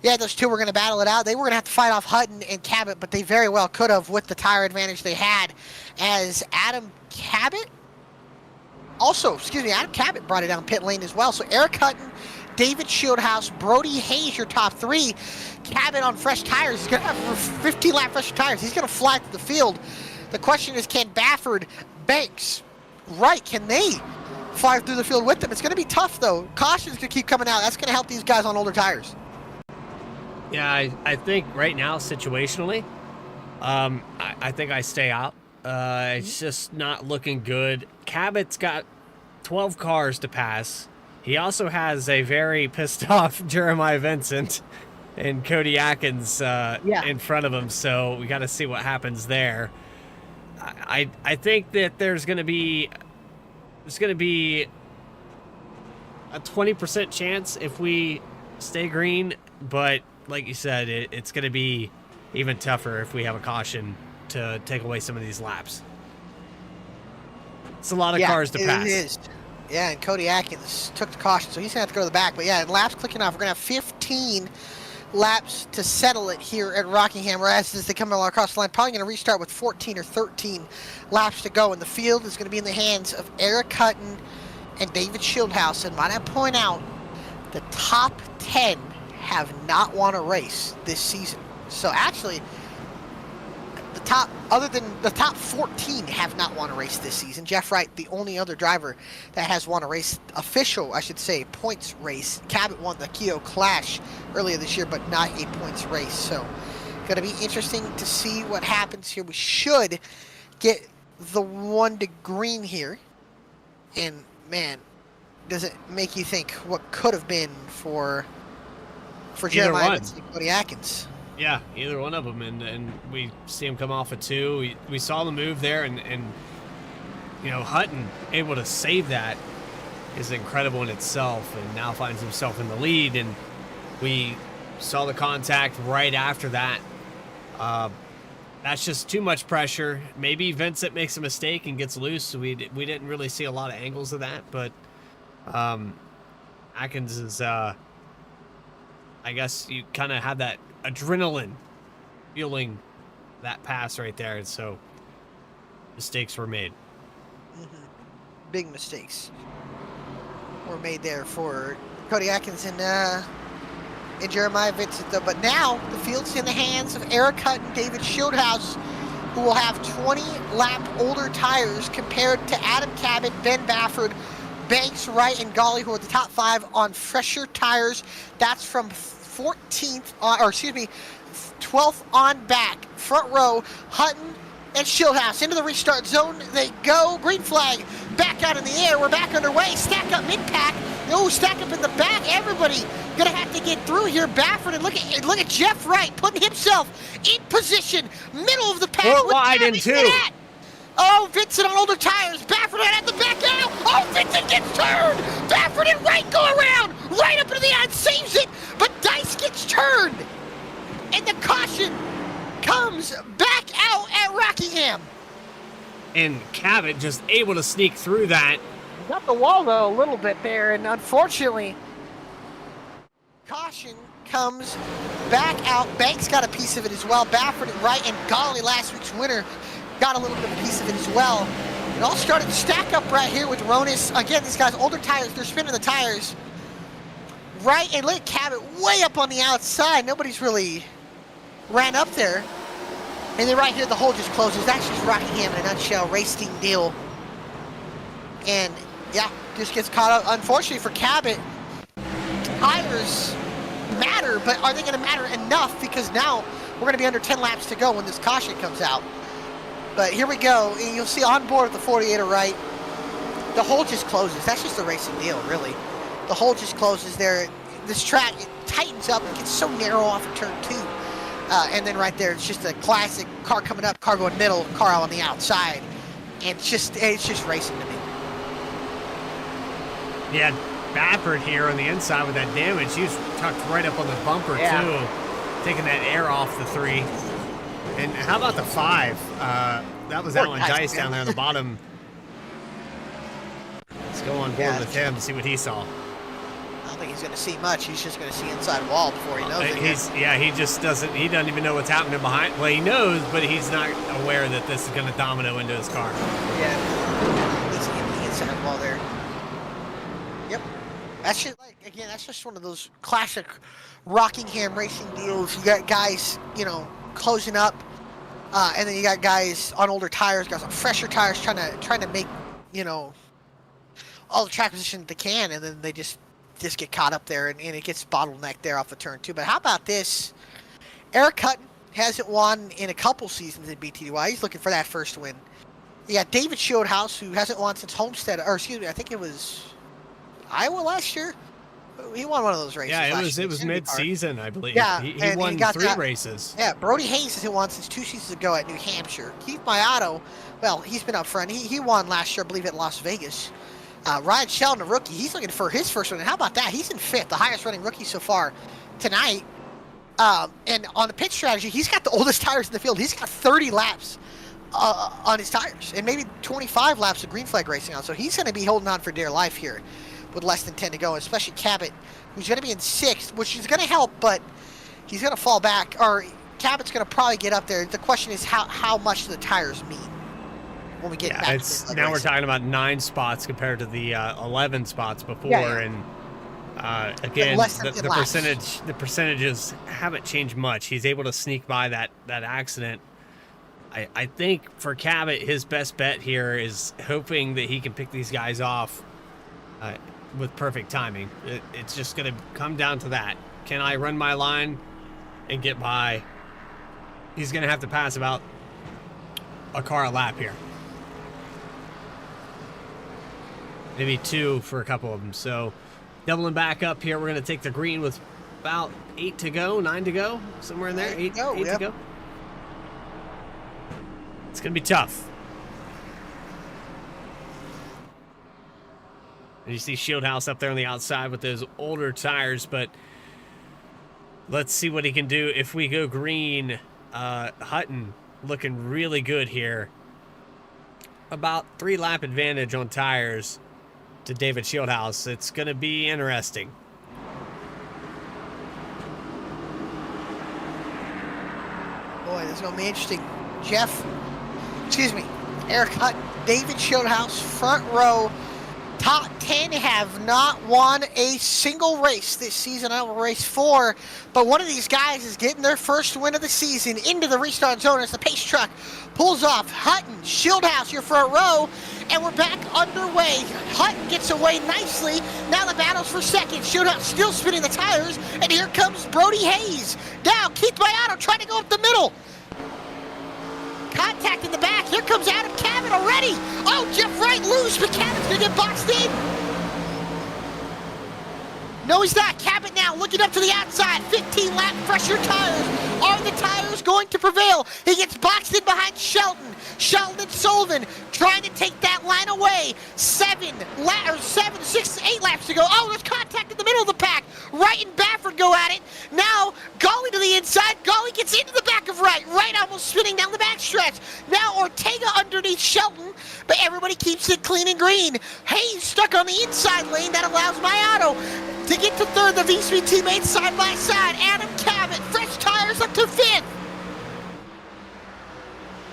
Yeah, those two were going to battle it out. They were going to have to fight off Hutton and Cabot, but they very well could have with the tire advantage they had, as Adam Cabot brought it down pit lane as well. So Eric Hutton, David Shieldhouse, Brody Hayes, your top three. Cabot on fresh tires. He's going to have 15-lap fresh tires. He's going to fly through the field. The question is, can Bafford, Banks, Wright, can they fly through the field with them? It's going to be tough, though. Caution's going to keep coming out. That's going to help these guys on older tires. Yeah, I think right now, situationally, I think I stay out. It's just not looking good. Cabot's got 12 cars to pass. He also has a very pissed off Jeremiah Vincent and Cody Atkins in front of him, so we got to see what happens there. I think that there's going to be a 20% chance if we stay green, but like you said, it's going to be even tougher if we have a caution to take away some of these laps. It's a lot of cars to pass. It is. Yeah, and Cody Atkins took the caution, so he's going to have to go to the back. But yeah, laps clicking off. We're going to have 15 laps to settle it here at Rockingham, whereas as they come along across the line, probably going to restart with 14 or 13 laps to go. And the field is going to be in the hands of Eric Hutton and David Shieldhouse. And might I point out, the top 10 have not won a race this season. So actually, other than the top 14 have not won a race this season. Jeff Wright, the only other driver that has won a race, official, I should say, points race. Cabot won the Keogh Clash earlier this year, but not a points race. So Going to be interesting to see what happens here. We should get the 1 to green here. And, man, does it make you think what could have been for Jeremiah and Cody Atkins? Yeah, either one of them, and we see him come off a 2. We saw the move there, and you know, Hutton able to save that is incredible in itself, and now finds himself in the lead. And we saw the contact right after that. That's just too much pressure. Maybe Vincent makes a mistake and gets loose. So we didn't really see a lot of angles of that, but Atkins is, I guess you kind of have that adrenaline fueling that pass right there, and so mistakes were made. Big mistakes were made there for Cody Atkins and Jeremiah Vincent, though. But now the field's in the hands of Eric Hutton, David Shieldhouse, who will have 20-lap older tires compared to Adam Cabot, Ben Bafford, Banks, Wright, and Golly, who are the top 5 on fresher tires. That's from 12th on back. Front row, Hutton and Shieldhouse into the restart zone. They go. Green flag back out in the air. We're back underway. Stack up mid-pack. Oh, stack up in the back. Everybody gonna have to get through here. Bafford, and look at Jeff Wright putting himself in position, middle of the pack. Or wide in 2. Oh, Vincent on older tires. Bafford right at the back out. Oh, Vincent gets turned. Bafford and Wright go around. Right up into the end, saves it, but Dice gets turned. And the caution comes back out at Rockingham. And Cabot just able to sneak through that. Got the wall, though, a little bit there, and unfortunately, caution comes back out. Banks got a piece of it as well. Bafford and Wright and Golly, last week's winner, got a little bit of a piece of it as well. It all started to stack up right here with Ronis. Again, these guys, older tires, they're spinning the tires. Right, and look at Cabot way up on the outside. Nobody's really ran up there. And then right here, the hole just closes. That's just Rockingham in a nutshell, race team deal. And yeah, just gets caught up. Unfortunately for Cabot, tires matter, but are they going to matter enough? Because now we're going to be under 10 laps to go when this caution comes out. But here we go. And you'll see on board with the 48er right, the hole just closes. That's just a racing deal, really. The hole just closes there. This track, it tightens up. It gets so narrow off of turn 2. And then right there, it's just a classic car coming up, car going middle, car on the outside. And it's just racing to me. Yeah, Bafford here on the inside with that damage. He was tucked right up on the bumper, too. Taking that air off the 3. And how about the 5? That was Alan Dice down there on the bottom. Let's go on board with him to see what he saw. I don't think he's going to see much. He's just going to see inside wall before he knows it. He just doesn't. He doesn't even know what's happening behind. Well, he knows, but he's not aware that this is going to domino into his car. Yeah, he's hitting the inside wall there. Yep, that's just that's just one of those classic Rockingham racing deals. You got guys, closing up, and then you got guys on older tires, guys on fresher tires, trying to make, all the track position that they can, and then they just get caught up there, and it gets bottlenecked there off the turn 2. But how about this? Eric Hutton hasn't won in a couple seasons in BTDY. He's looking for that first win. You got David Shieldhouse, who hasn't won since Homestead, or excuse me, I think it was Iowa last year. He won one of those races. Yeah, it was mid-season, I believe. Yeah, he won 3 races. Yeah, Brody Hayes hasn't won since 2 seasons ago at New Hampshire. Keith Mayato, well, he's been up front. He won last year, I believe, at Las Vegas. Ryan Sheldon, a rookie, he's looking for his first one. And how about that? He's in 5th, the highest running rookie so far tonight. And on the pit strategy, he's got the oldest tires in the field. He's got 30 laps on his tires and maybe 25 laps of green flag racing on. So he's going to be holding on for dear life here with less than 10 to go, especially Cabot, who's going to be in 6th, which is going to help, but he's going to fall back. Or Cabot's going to probably get up there. The question is how much do the tires mean? When we get back to now we're talking about 9 spots compared to the 11 spots before, and again, the percentages haven't changed much. He's able to sneak by that accident. I think for Cabot, his best bet here is hoping that he can pick these guys off with perfect timing. It's just going to come down to that. Can I run my line and get by he's going to have to pass about a car a lap here. Maybe 2 for a couple of them. So doubling back up here, we're going to take the green with about 8 to go, 9 to go, somewhere in there. 8 to go. It's going to be tough. And you see Shieldhouse up there on the outside with those older tires, but let's see what he can do if we go green. Hutton looking really good here. About 3 lap advantage on tires to David Shieldhouse. It's going to be interesting. Boy, this is going to be interesting. Eric Hutton, David Shieldhouse, front row. Top 10 have not won a single race this season. I don't race 4, but one of these guys is getting their first win of the season into the restart zone as the pace truck pulls off. Hutton, Shieldhouse, your front row, and we're back underway. Hutton gets away nicely. Now the battle's for second. Shieldhouse still spinning the tires, and here comes Brody Hayes. Now Keith Mayato trying to go up the middle. Contact in the back. Here comes Adam Cabot already. Oh, Jeff Wright loose, but Cabot's going to get boxed in. No, he's not. Cabot now looking up to the outside. 15-lap fresher tires. Are the tires going to prevail? He gets boxed in behind Shelton. Shelton and Sullivan trying to take that line away. 8 laps to go. Oh, there's contact in the middle of the pack. Wright and Baffert go at it. Now, Gawley to the inside. Gawley gets into the back of Wright. Wright almost spinning down the backstretch. Now Ortega underneath Shelton, but everybody keeps it clean and green. Hayes stuck on the inside lane. That allows Mayato to get to third. The VSPEED teammates side by side. Adam Cabot, fresh tires up to 5th.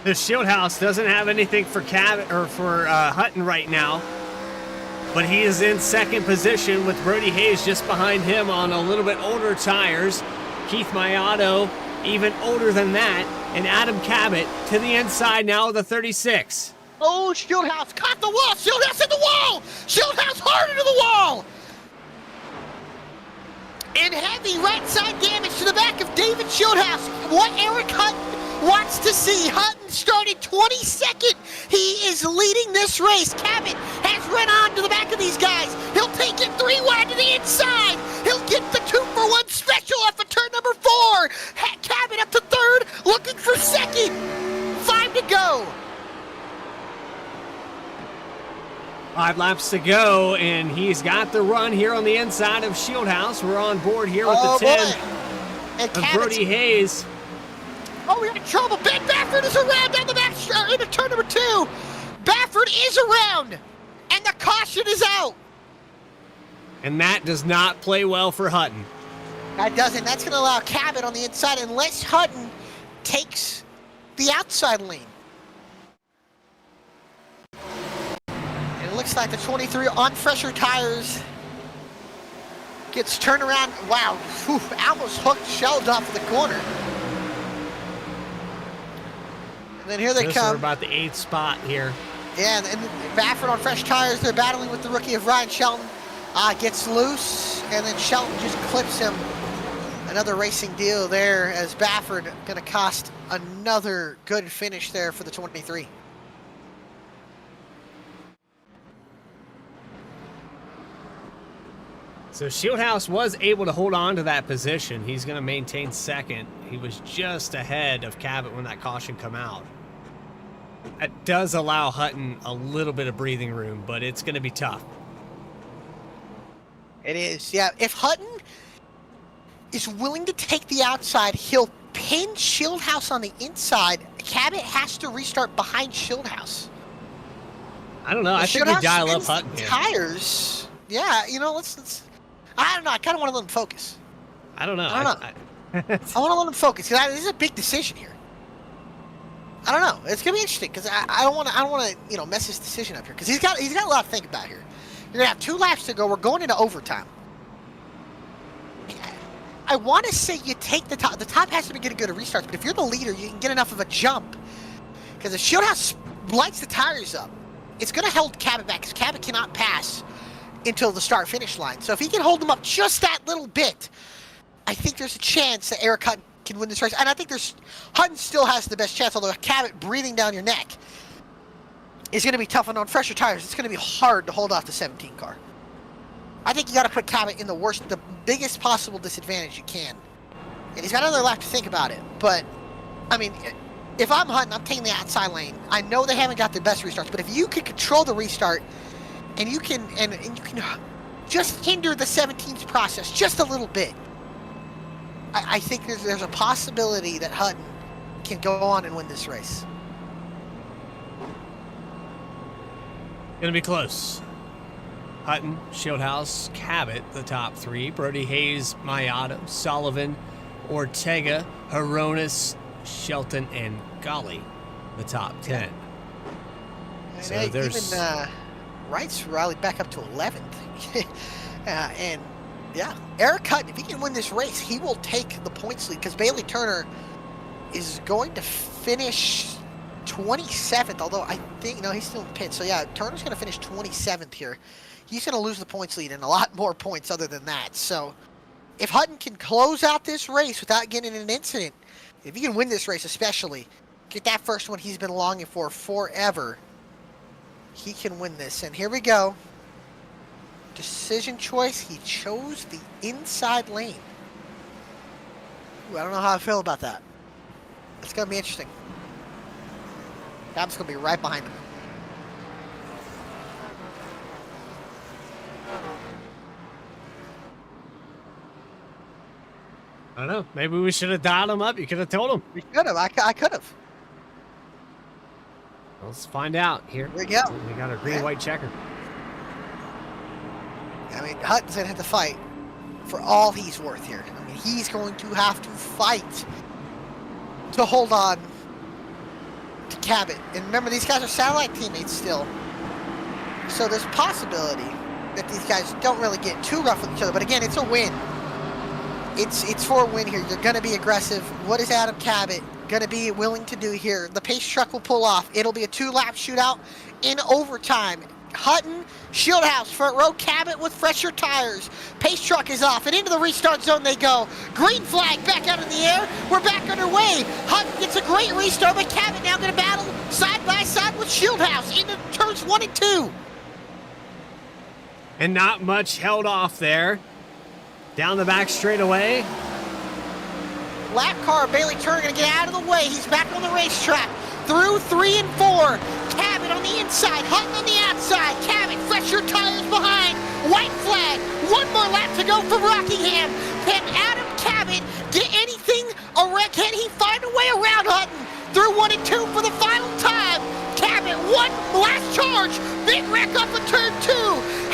The Shieldhouse doesn't have anything for Cabot or for Hutton right now, but he is in second position with Brody Hayes just behind him on a little bit older tires. Keith Mayato even older than that, and Adam Cabot to the inside now with a 36. Oh, Shieldhouse caught the wall. Shieldhouse hit the wall. Shieldhouse hard into the wall. And heavy right side damage to the back of David Shieldhouse. What Eric Hutton wants to see. Hutton started 22nd. He is leading this race. Cabot has run on to the back of these guys. He'll take it 3 wide to the inside. He'll get the 2-for-1 special off of turn number 4. Cabot up to third, looking for second. 5 to go. 5 laps to go, and he's got the run here on the inside of Shieldhouse. We're on board here with the 10 and of Brody Hayes. Oh, we're in trouble. Ben Baffert is around down the back into turn number 2. Baffert is around, and the caution is out. And that does not play well for Hutton. That doesn't. That's going to allow Cabot on the inside unless Hutton takes the outside lane. And it looks like the 23 on fresher tires gets turned around. Wow, whew, almost hooked, shelved off the corner. And then here they come. We're about the 8th spot here. Yeah, and Baffert on fresh tires. They're battling with the rookie of Ryan Shelton. Gets loose, and then Shelton just clips him. Another racing deal there as Baffert going to cost another good finish there for the 23. So Shieldhouse was able to hold on to that position. He's going to maintain second. He was just ahead of Cabot when that caution come out. That does allow Hutton a little bit of breathing room, but it's going to be tough. It is, yeah. If Hutton is willing to take the outside, he'll pin Shieldhouse on the inside. Cabot has to restart behind Shieldhouse. I don't know. I think we dial up Hutton here. Tires. Yeah, you know, let's. I don't know. I kind of want to let him focus. I don't know. I want to let him focus because this is a big decision here. I don't know. It's gonna be interesting because I don't want to mess his decision up here because he's got a lot to think about here. You're gonna have 2 laps to go. We're going into overtime. I want to say you take the top. The top has to be getting good at restarts, but if you're the leader, you can get enough of a jump. Because if Shieldhouse lights the tires up, it's going to hold Cabot back because Cabot cannot pass until the start-finish line. So if he can hold them up just that little bit, I think there's a chance that Eric Hutton can win this race. And I think Hutton still has the best chance, although Cabot breathing down your neck is going to be tough. And on fresher tires, it's going to be hard to hold off the 17 car. I think you got to put Cabot in the biggest possible disadvantage you can. And he's got another lap to think about it. But, I mean, if I'm Hutton, I'm taking the outside lane. I know they haven't got the best restarts, but if you can control the restart and you can just hinder the 17's process just a little bit, I think there's a possibility that Hutton can go on and win this race. Gonna be close. Hutton, Shieldhouse, Cabot, the top 3. Brody Hayes, Mayato, Sullivan, Ortega, Hronis, Shelton, and Golly, the top 10. And So there's even Wright's rallied back up to 11th. And yeah, Eric Hutton, if he can win this race, he will take the points lead because Bailey Turner is going to finish 27th, although I think, no, he's still in the pit. So yeah, Turner's going to finish 27th here. He's going to lose the points lead and a lot more points other than that. So if Hutton can close out this race without getting in an incident, if he can win this race especially, get that first one he's been longing for forever, he can win this. And here we go. Decision choice, he chose the inside lane. Ooh, I don't know how I feel about that. It's going to be interesting. Cabot's going to be right behind him. I don't know. Maybe we should have dialed him up. You could have told him. We could have. I could have. Let's find out here. Here we go. We got our green-white checker. I mean, Hutton's going to have to fight for all he's worth here. I mean, he's going to have to fight to hold on to Cabot. And remember, these guys are satellite teammates still. So there's possibility that these guys don't really get too rough with each other. But again, it's a win. It's for a win here. You're going to be aggressive. What is Adam Cabot going to be willing to do here? The pace truck will pull off. It'll be a 2-lap shootout in overtime. Hutton, Shieldhouse, front row, Cabot with fresher tires. Pace truck is off, and into the restart zone they go. Green flag back out in the air. We're back underway. Hutton gets a great restart, but Cabot now going to battle side by side with Shieldhouse into turns 1 and 2. And not much held off there. Down the back straightaway. Lap car, Bailey Turner going to get out of the way. He's back on the racetrack. Through 3 and 4. Cabot on the inside, Hutton on the outside. Cabot, fresher tires behind. White flag. 1 more lap to go for Rockingham. Can Adam Cabot get anything around? Can he find a way around Hutton? Through 1 and 2 for the final time. Cabot, 1 last charge. Big wreck off of turn 2.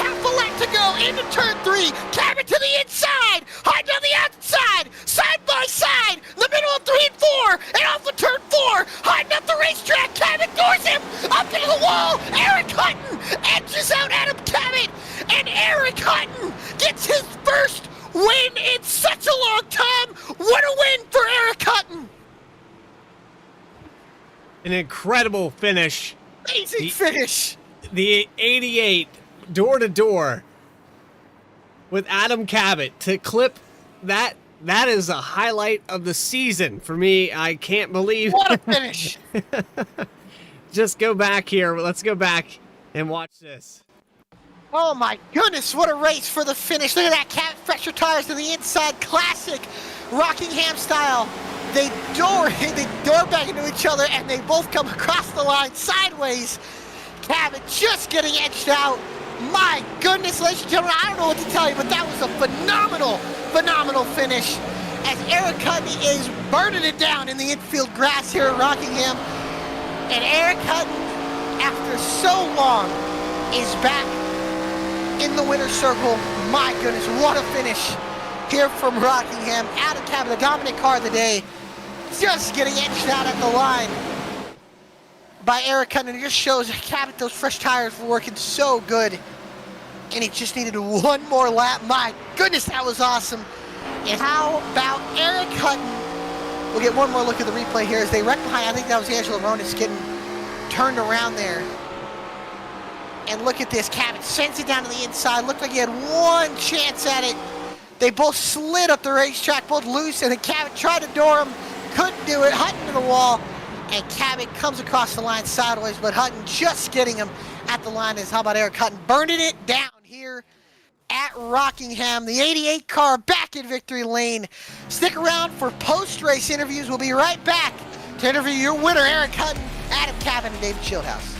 Half a lap to go into turn 3. Cabot to the inside. Hutton on the outside. Side by side. The middle of 3 and 4. And off of turn 4. Hutton up the racetrack. Cabot doors him. Up into the wall. Eric Hutton edges out Adam Cabot. And Eric Hutton gets his first win in such a long time. What a win for Eric Hutton. An incredible finish. Amazing finish. The 88 door-to-door with Adam Cabot to clip that. That is a highlight of the season for me. I can't believe. What a finish. Just go back here. Let's go back and watch this. Oh my goodness, what a race for the finish. Look at that, Cabot fresher tires to the inside. Classic Rockingham style. They door back into each other, and they both come across the line sideways. Cabot just getting edged out. My goodness, ladies and gentlemen, I don't know what to tell you, but that was a phenomenal finish as Eric Hutton is burning it down in the infield grass here at Rockingham. And Eric Hutton, after so long, is back in the winner's circle. My goodness, what a finish here from Rockingham. Adam Cabot, the dominant car of the day, just getting edged out at the line by Eric Hutton. It just shows Cabot, those fresh tires were working so good, and he just needed 1 more lap. My goodness, that was awesome. And how about Eric Hutton? We'll get 1 more look at the replay here as they wreck behind. I think that was Angelo Ronis getting turned around there. And look at this, Cabot sends it down to the inside. Looked like he had 1 chance at it. They both slid up the racetrack, both loose, and then Cabot tried to door him, couldn't do it. Hutton to the wall, and Cabot comes across the line sideways, but Hutton just getting him at the line is, how about Eric Hutton burning it down here at Rockingham. The 88 car back in victory lane. Stick around for post-race interviews. We'll be right back to interview your winner, Eric Hutton, Adam Cabot, and David Shieldhouse.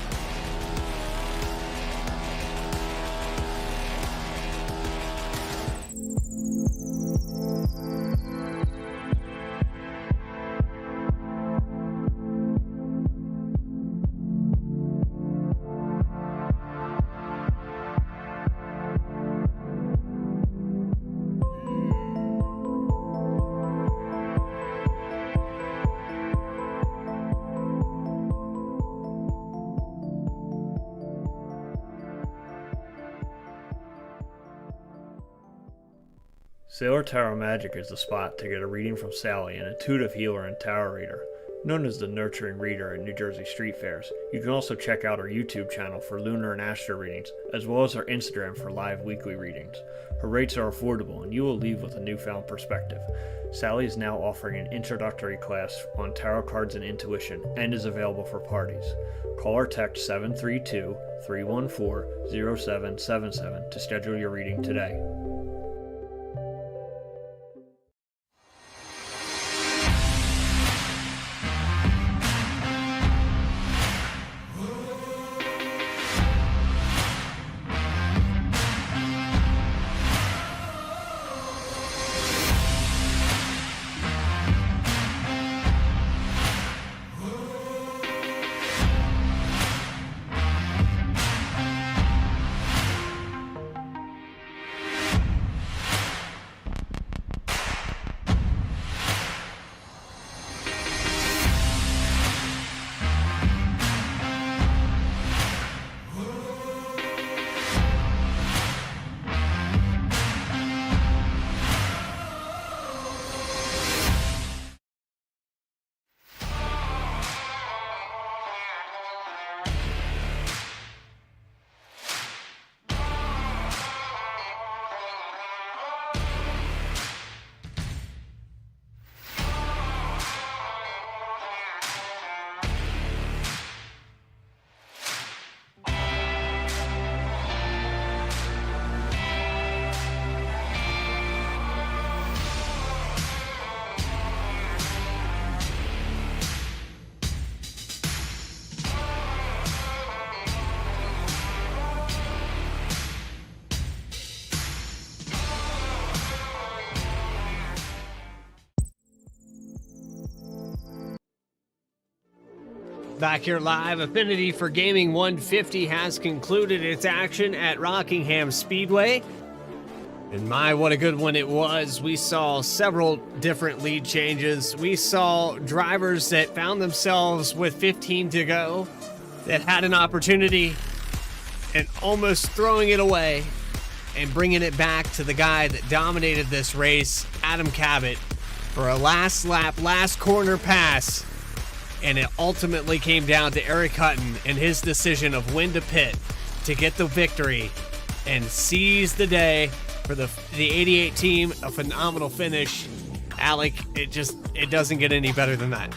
Sailor Tarot Magic is the spot to get a reading from Sally, an intuitive healer and tarot reader, known as the Nurturing Reader at New Jersey Street Fairs. You can also check out our YouTube channel for lunar and astro readings, as well as our Instagram for live weekly readings. Her rates are affordable, and you will leave with a newfound perspective. Sally is now offering an introductory class on tarot cards and intuition, and is available for parties. Call or text 732-314-0777 to schedule your reading today. Back here live, Affinity for Gaming 150 has concluded its action at Rockingham Speedway. And my, what a good one it was. We saw several different lead changes. We saw drivers that found themselves with 15 to go that had an opportunity and almost throwing it away and bringing it back to the guy that dominated this race, Adam Cabot, for a last lap, last corner pass. And it ultimately came down to Eric Hutton and his decision of when to pit to get the victory and seize the day for the 88 team. A phenomenal finish. Alec, it doesn't get any better than that.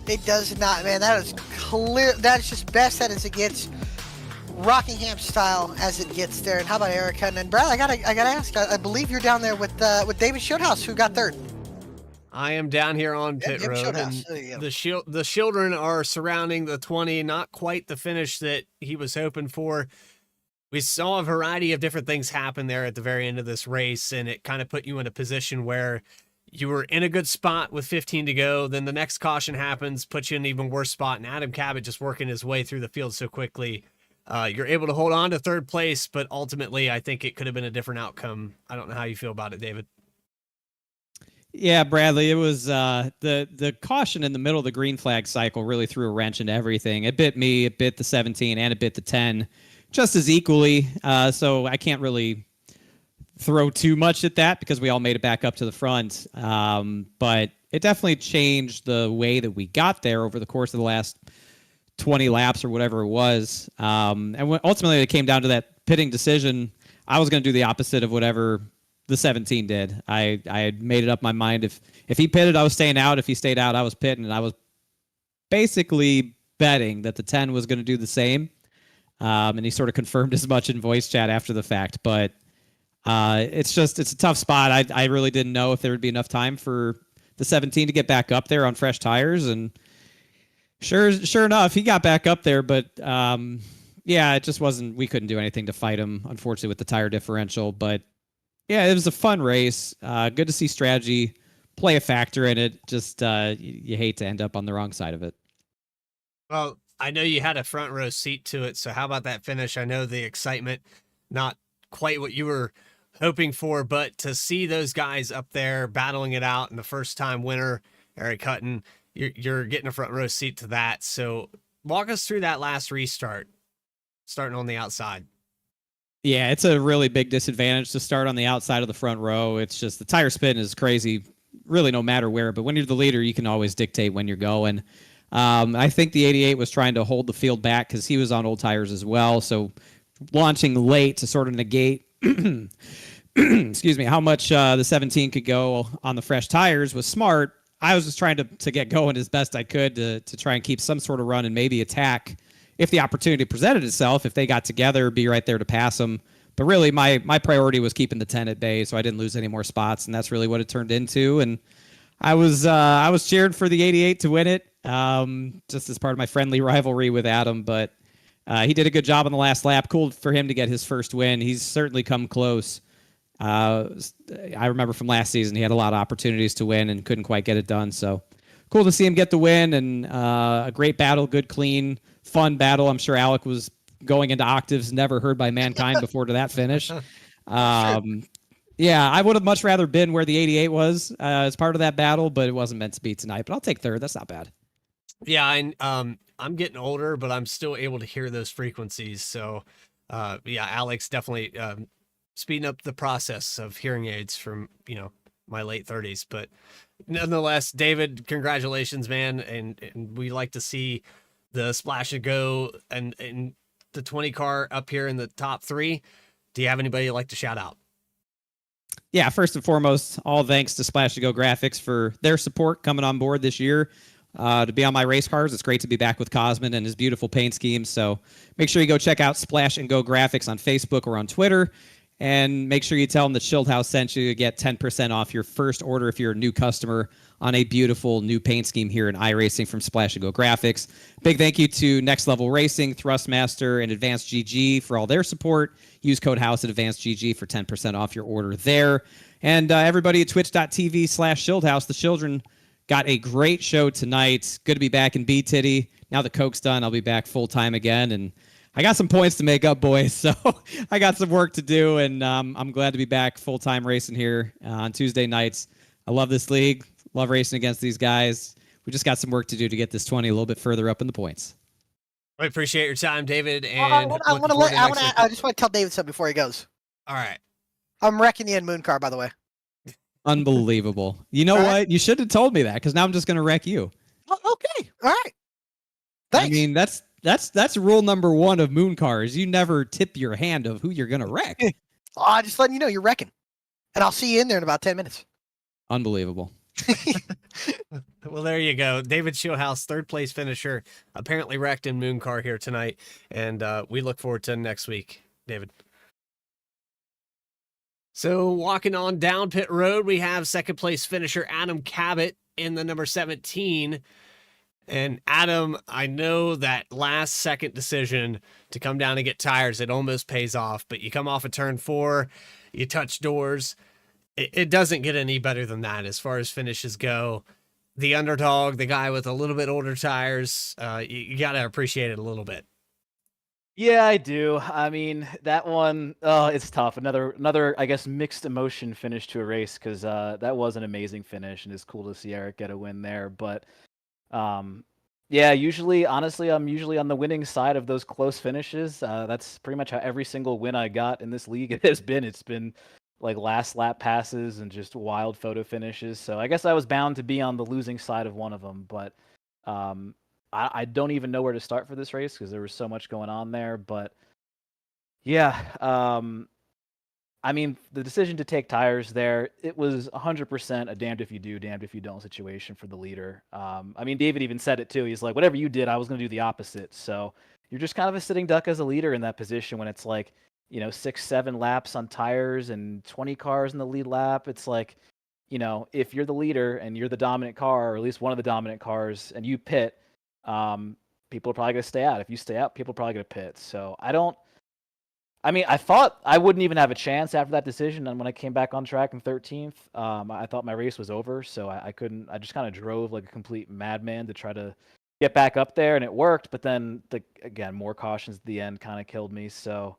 It does not, man. That is clear. That is just best that as it gets, Rockingham style as it gets there. And how about Eric Hutton? And Brad, I gotta ask. I believe you're down there with David Shieldhouse, who got third. I am down here on pit road, and the children are surrounding the 20. Not quite the finish that he was hoping for. We saw a variety of different things happen there at the very end of this race, and it kind of put you in a position where you were in a good spot with 15 to go. Then the next caution happens, puts you in an even worse spot, and Adam Cabot just working his way through the field so quickly. You're able to hold on to third place, but ultimately I think it could have been a different outcome. I don't know how you feel about it, David. Yeah, Bradley, it was the caution in the middle of the green flag cycle really threw a wrench into everything. It bit me, it bit the 17, and it bit the 10 just as equally. So I can't really throw too much at that because we all made it back up to the front. But it definitely changed the way that we got there over the course of the last 20 laps or whatever it was. And when ultimately it came down to that pitting decision, I was going to do the opposite of whatever the 17 did. I had made it up my mind. If he pitted, I was staying out. If he stayed out, I was pitting. And I was basically betting that the 10 was going to do the same. And he sort of confirmed as much in voice chat after the fact. But it's a tough spot. I really didn't know if there would be enough time for the 17 to get back up there on fresh tires. And sure enough, he got back up there. But yeah, it just wasn't. We couldn't do anything to fight him, unfortunately, with the tire differential. But yeah, it was a fun race. Good to see strategy play a factor in it. Just you hate to end up on the wrong side of it. Well, I know you had a front row seat to it, so how about that finish? I know the excitement, not quite what you were hoping for, but to see those guys up there battling it out and the first time winner, Eric Hutton, you're getting a front row seat to that. So walk us through that last restart, starting on the outside. Yeah, it's a really big disadvantage to start on the outside of the front row. It's just the tire spin is crazy, really no matter where, but when you're the leader, you can always dictate when you're going. I think the 88 was trying to hold the field back because he was on old tires as well. So launching late to sort of negate, excuse me, how much the 17 could go on the fresh tires was smart. I was just trying to get going as best I could to try and keep some sort of run and maybe attack if the opportunity presented itself. If they got together, be right there to pass them. But really, my priority was keeping the 10 at bay so I didn't lose any more spots, and that's really what it turned into. And I was cheering for the 88 to win it, just as part of my friendly rivalry with Adam. But he did a good job on the last lap. Cool for him to get his first win. He's certainly come close. I remember from last season he had a lot of opportunities to win and couldn't quite get it done. So cool to see him get the win, and a great battle, good, clean, fun battle. I'm sure Alec was going into octaves never heard by mankind before to that finish. Yeah, I would have much rather been where the 88 was as part of that battle, but it wasn't meant to be tonight. But I'll take third. That's not bad. Yeah, I'm getting older, but I'm still able to hear those frequencies. So, yeah, Alex definitely speeding up the process of hearing aids from, my late 30s. But nonetheless, David, congratulations, man. And we like to see the Splash and Go and the 20 car up here in the top 3. Do you have anybody you'd like to shout out? Yeah, first and foremost, all thanks to Splash and Go Graphics for their support coming on board this year. To be on my race cars, it's great to be back with Cosman and his beautiful paint schemes. So make sure you go check out Splash and Go Graphics on Facebook or on Twitter. And make sure you tell them that Shield House sent you to get 10% off your first order if you're a new customer on a beautiful new paint scheme here in iRacing from Splash and Go Graphics. Big thank you to Next Level Racing, Thrustmaster, and Advanced GG for all their support. Use code HOUSE at Advanced GG for 10% off your order there. And everybody at twitch.tv/ShieldHouse. The children got a great show tonight. Good to be back in BTDY. Now that Coke's done, I'll be back full time again. And I got some points to make up, boys. So I got some work to do, and I'm glad to be back full time racing here on Tuesday nights. I love this league. Love racing against these guys. We just got some work to do to get this 20 a little bit further up in the points. I appreciate your time, David. And I just want to tell David something before he goes. All right. I'm wrecking you in Moon Car, by the way. Unbelievable. You know what? You should have told me that, because now I'm just going to wreck you. Oh, okay. All right. Thanks. I mean, that's rule number 1 of Moon Cars. You never tip your hand of who you're going to wreck. Just letting you know you're wrecking. And I'll see you in there in about 10 minutes. Unbelievable. Well, there you go. David Shieldhouse, third place finisher, apparently wrecked in Moon Car here tonight. And we look forward to next week, David. So walking on down pit road, we have second place finisher Adam Cabot in the number 17. And Adam, I know that last second decision to come down and get tires, it almost pays off, but you come off of turn 4, you touch doors. It doesn't get any better than that as far as finishes go. The underdog, the guy with a little bit older tires, you got to appreciate it a little bit. Yeah, I do. I mean, that one, it's tough. Another, I guess, mixed emotion finish to a race, because that was an amazing finish, and it's cool to see Eric get a win there. But yeah, honestly, I'm usually on the winning side of those close finishes. That's pretty much how every single win I got in this league has been. It's been like last lap passes and just wild photo finishes. So I guess I was bound to be on the losing side of one of them. But I don't even know where to start for this race, because there was so much going on there. But yeah, I mean, the decision to take tires there, it was 100% a damned if you do, damned if you don't situation for the leader. I mean, David even said it too. He's like, whatever you did, I was going to do the opposite. So you're just kind of a sitting duck as a leader in that position when it's like, 6, 7 laps on tires and 20 cars in the lead lap. It's like, if you're the leader and you're the dominant car, or at least one of the dominant cars, and you pit, people are probably going to stay out. If you stay out, people are probably going to pit. So I thought I wouldn't even have a chance after that decision. And when I came back on track in 13th, I thought my race was over. So I couldn't, I just kind of drove like a complete madman to try to get back up there, and it worked. But then, again, more cautions at the end kind of killed me. So,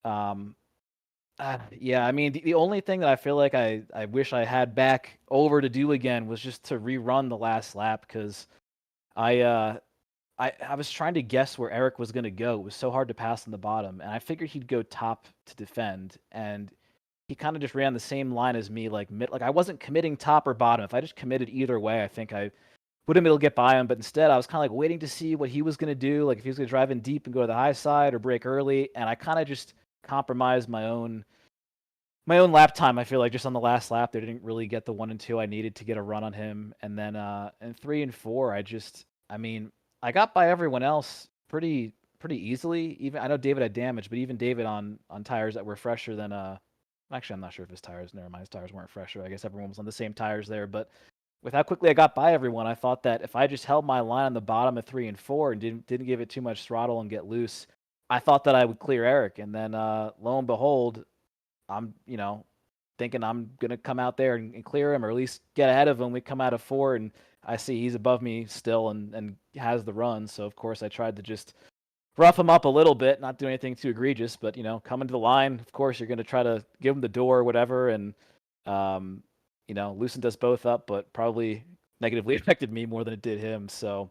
yeah, I mean, the only thing that I feel like I wish I had back over to do again was just to rerun the last lap, because I was trying to guess where Eric was going to go. It was so hard to pass on the bottom, and I figured he'd go top to defend, and he kind of just ran the same line as me, like I wasn't committing top or bottom. If I just committed either way, I think I would have been able to get by him, but instead I was kind of like waiting to see what he was going to do, like if he was going to drive in deep and go to the high side or brake early, and I kind of just compromised my own lap time. I feel like just on the last lap there, didn't really get the 1 and 2 I needed to get a run on him, and then in 3 and 4 I got by everyone else pretty easily. Even I know David had damage, but even David on tires that were fresher than actually I'm not sure if his tires, never mind, his tires weren't fresher. I guess everyone was on the same tires there, but with how quickly I got by everyone, I thought that if I just held my line on the bottom of 3 and 4 and didn't give it too much throttle and get loose, I thought that I would clear Eric. And then lo and behold, I'm thinking I'm gonna come out there and clear him, or at least get ahead of him. We come out of 4 and I see he's above me still and has the run. So of course I tried to just rough him up a little bit, not do anything too egregious, but coming to the line, of course you're going to try to give him the door or whatever, and loosened us both up, but probably negatively affected me more than it did him. So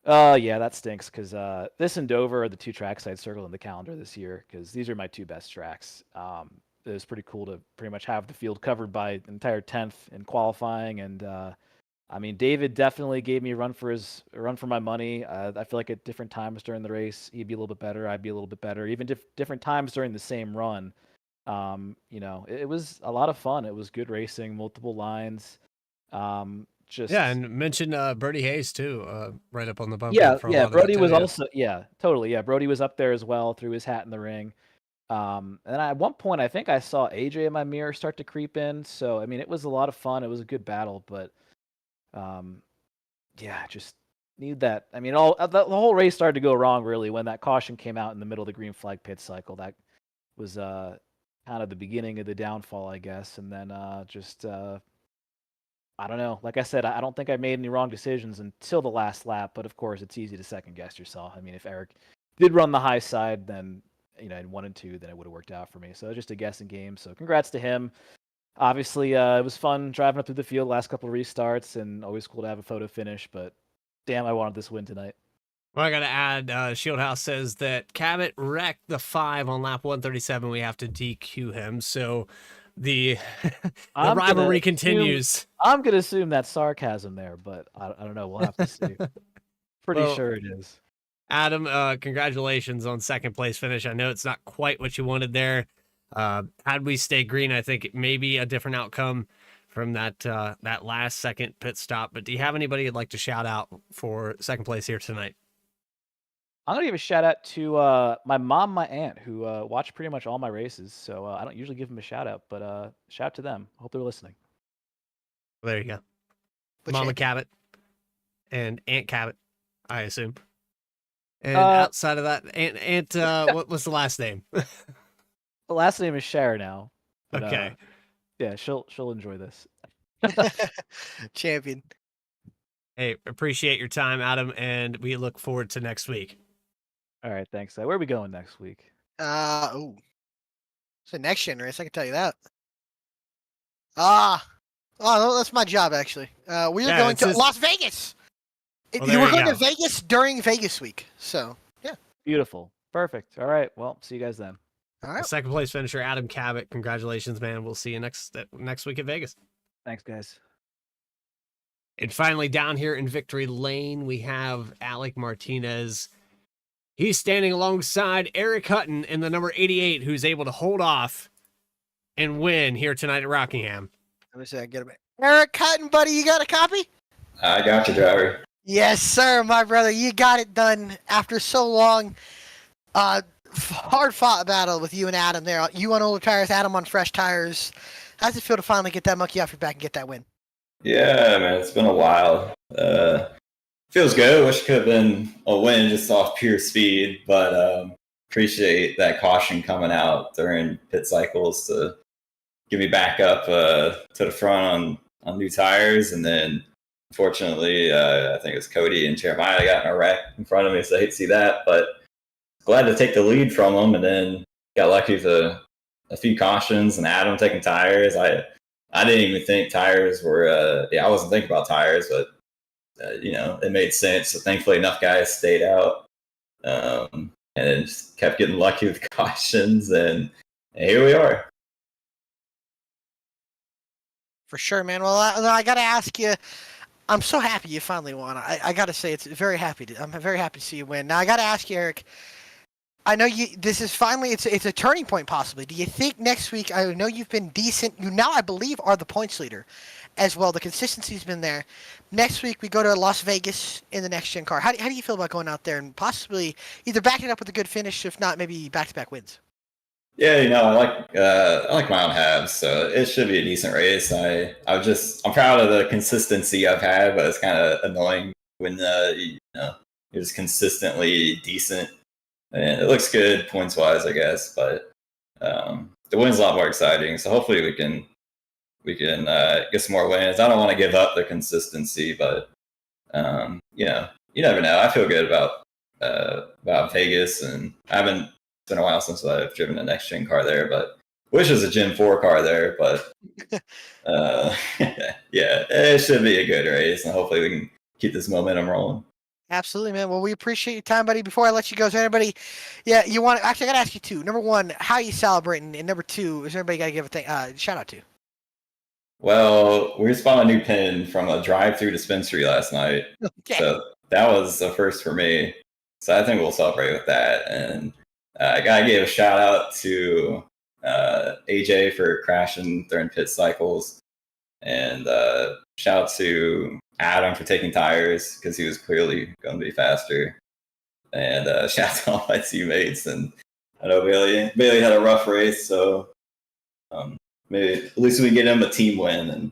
yeah, that stinks, because this and Dover are the 2 tracks I'd circled in the calendar this year, because these are my 2 best tracks. It was pretty cool to pretty much have the field covered by an entire 10th in qualifying, and I mean, David definitely gave me a run for my money. I feel like at different times during the race, he'd be a little bit better, I'd be a little bit better. Even different times during the same run, it was a lot of fun. It was good racing, multiple lines. Yeah, and mention Brody Hayes too, right up on the bumper. Yeah, Brody was also totally. Yeah, Brody was up there as well, threw his hat in the ring. And at one point, I think I saw AJ in my mirror start to creep in. So I mean, it was a lot of fun. It was a good battle, but yeah, just need that. I mean, the whole race started to go wrong really when that caution came out in the middle of the green flag pit cycle. That was kind of the beginning of the downfall, I guess. And then I don't know. Like I said, I don't think I made any wrong decisions until the last lap. But of course, it's easy to second guess yourself. I mean, if Eric did run the high side, then in 1 and 2, then it would have worked out for me. So it's just a guessing game. So congrats to him. Obviously, it was fun driving up through the field last couple of restarts, and always cool to have a photo finish, but damn, I wanted this win tonight. Well, I got to add, Shieldhouse says that Cabot wrecked the 5 on lap 137. We have to DQ him, so the rivalry continues. I'm going to assume that's sarcasm there, but I don't know. We'll have to see. Pretty sure it is. Adam, congratulations on second place finish. I know it's not quite what you wanted there. Had we stayed green, I think it may be a different outcome from that last second pit stop. But do you have anybody you'd like to shout out for second place here tonight? I'm going to give a shout out to my mom, my aunt, who watch pretty much all my races. So I don't usually give them a shout out, but shout out to them. Hope they're listening. There you go. Mama Cabot and Aunt Cabot, I assume. And outside of that, Aunt what was the last name? The last name is Cher now. But, okay. Yeah, she'll enjoy this. Champion. Hey, appreciate your time, Adam, and we look forward to next week. All right, thanks. Where are we going next week? It's a next gen race, I can tell you that. No, that's my job actually. We are going to Las Vegas. We're going to Vegas during Vegas week. So yeah. Beautiful. Perfect. All right. Well, see you guys then. All right. Second place finisher, Adam Cabot. Congratulations, man. We'll see you next week at Vegas. Thanks, guys. And finally, down here in Victory Lane, we have Alec Martinez. He's standing alongside Eric Hutton in the number 88, who's able to hold off and win here tonight at Rockingham. Let me see. I get it. Eric Hutton, buddy, you got a copy? I got you, driver. Yes, sir, my brother. You got it done after so long. Hard fought battle with you and Adam there. You on older tires, Adam on fresh tires. How's it feel to finally get that monkey off your back and get that win? Yeah, man, it's been a while. Feels good. Wish it could have been a win just off pure speed, but appreciate that caution coming out during pit cycles to get me back up to the front on new tires. And then, unfortunately, I think it was Cody and Jeremiah got in a wreck in front of me, so I hate to see that. But glad to take the lead from them, and then got lucky with a few cautions and Adam taking tires. I didn't even think tires were. I wasn't thinking about tires, but it made sense. So thankfully, enough guys stayed out, and then just kept getting lucky with cautions, and here we are. For sure, man. Well, I got to ask you. I'm so happy you finally won. I got to say, I'm very happy to see you win. Now, I got to ask you, Eric. I know this is finally, it's a turning point possibly. Do you think next week, I know you've been decent. You now, I believe, are the points leader as well. The consistency's been there. Next week, we go to Las Vegas in the next-gen car. How do you feel about going out there and possibly either backing it up with a good finish, if not, maybe back-to-back wins? Yeah, I like my own halves, so it should be a decent race. I'm proud of the consistency I've had, but it's kind of annoying when you're just consistently decent. And it looks good points wise, I guess, but the win's a lot more exciting. So hopefully we can get some more wins. I don't want to give up the consistency, but you never know. I feel good about Vegas, and it's been a while since I've driven a next gen car there, but wish it was a Gen 4 car there. But yeah, it should be a good race, and hopefully we can keep this momentum rolling. Absolutely, man. Well, we appreciate your time, buddy. Before I let you go, is there anybody? Yeah, you want? Actually, I got to ask you two. Number one, how are you celebrating? And number two, is there anybody got to give a shout out to? Well, we just bought a new pin from a drive-through dispensary last night, so that was a first for me. So I think we'll celebrate with that. And I gotta give a shout out to AJ for crashing during pit cycles, and shout out to Adam for taking tires because he was clearly going to be faster. And shout out to all my teammates. And I know Bailey had a rough race, so maybe at least we get him a team win,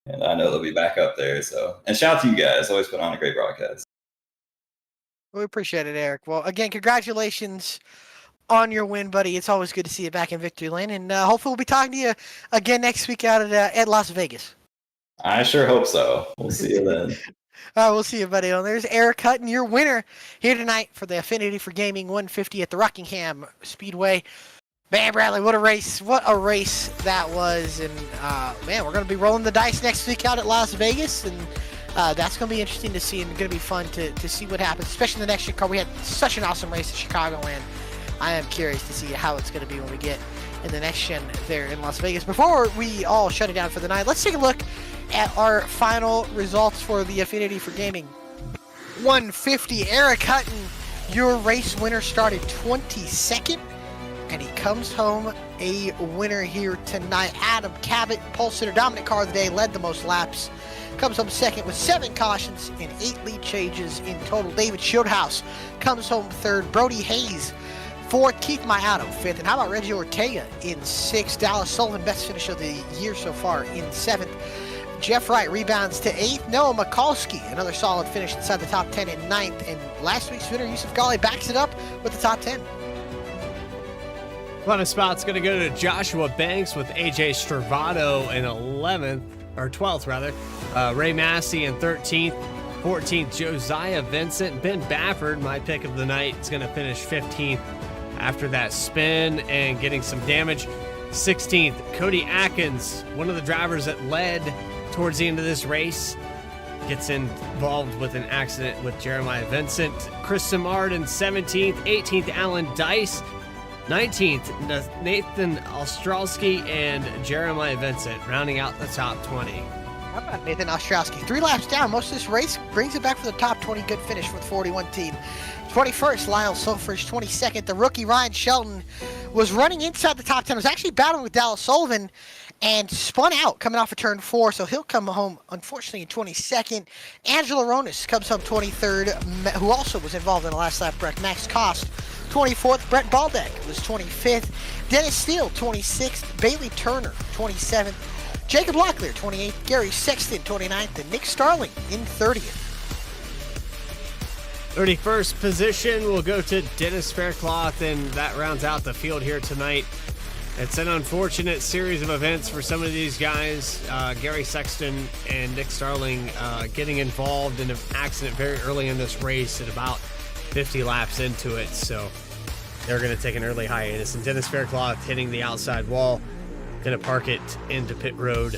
and I know they'll be back up there. So, and shout out to you guys. Always put on a great broadcast. We appreciate it, Eric. Well, again, congratulations on your win, buddy. It's always good to see you back in victory lane, and hopefully we'll be talking to you again next week out at Las Vegas. I sure hope so. We'll see you then. We'll see you, buddy. Well, there's Eric Hutton, your winner here tonight for the Affinity for Gaming 150 at the Rockingham Speedway. Man, Bradley, what a race. What a race that was. And, man, we're going to be rolling the dice next week out at Las Vegas, and that's going to be interesting to see and going to be fun to see what happens, especially in the next year car. We had such an awesome race in Chicagoland. I am curious to see how it's going to be when we get in the next gen there in Las Vegas. Before we all shut it down for the night, let's take a look at our final results for the Affinity for Gaming 150. Eric Hutton, your race winner, started 22nd, and he comes home a winner here tonight. Adam Cabot, pole sitter, dominant car of the day, led the most laps. Comes home second with 7 cautions and 8 lead changes in total. David Shieldhouse comes home third. Brody Hayes fourth. Keith Mayado fifth. And how about Reggie Ortega in 6th? Dallas Sullivan, best finish of the year so far, in 7th. Jeff Wright rebounds to 8th. Noah Mikulski, another solid finish inside the top 10 in 9th. And last week's winner, Yusuf Ghali, backs it up with the top 10. Bonus spot's going to go to Joshua Banks with AJ Stravato in 11th, or 12th rather. Ray Massey in 13th. 14th, Josiah Vincent. Ben Bafford, my pick of the night, is going to finish 15th after that spin and getting some damage. 16th, Cody Atkins, one of the drivers that led towards the end of this race, gets involved with an accident with Jeremiah Vincent. Chris Simard in 17th. 18th, Alan Dice. 19th, Nathan Ostrowski and Jeremiah Vincent, rounding out the top 20. How about Nathan Ostrowski? 3 laps down. Most of this race brings it back for the top 20. Good finish for the 41 team. 21st, Lyle Solfridge. 22nd, the rookie Ryan Shelton was running inside the top 10. Was actually battling with Dallas Sullivan and spun out coming off of turn 4. So he'll come home, unfortunately, in 22nd. Angelo Ronis comes home 23rd, who also was involved in the last lap wreck. Max Cost, 24th. Brett Baldeck was 25th. Dennis Steele, 26th. Bailey Turner, 27th. Jacob Locklear, 28th. Gary Sexton, 29th. And Nick Starling in 30th. 31st position will go to Dennis Faircloth, and that rounds out the field here tonight. It's an unfortunate series of events for some of these guys. Gary Sexton and Nick Starling getting involved in an accident very early in this race at about 50 laps into it, so they're going to take an early hiatus. And Dennis Faircloth hitting the outside wall, going to park it into pit road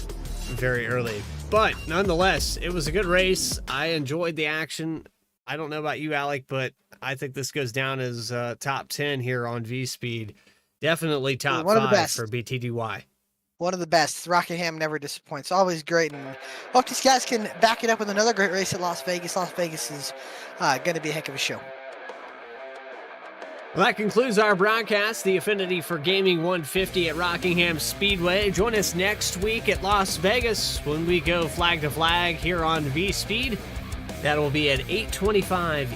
very early. But nonetheless, it was a good race. I enjoyed the action. I don't know about you, Alec, but I think this goes down as top 10 here on VSPEED. Definitely top 5 for BTDY. One of the best. Rockingham never disappoints. Always great. And hope these guys can back it up with another great race at Las Vegas. Las Vegas is going to be a heck of a show. Well, that concludes our broadcast, the Affinity for Gaming 150 at Rockingham Speedway. Join us next week at Las Vegas when we go flag to flag here on VSPEED. That will be at 8:25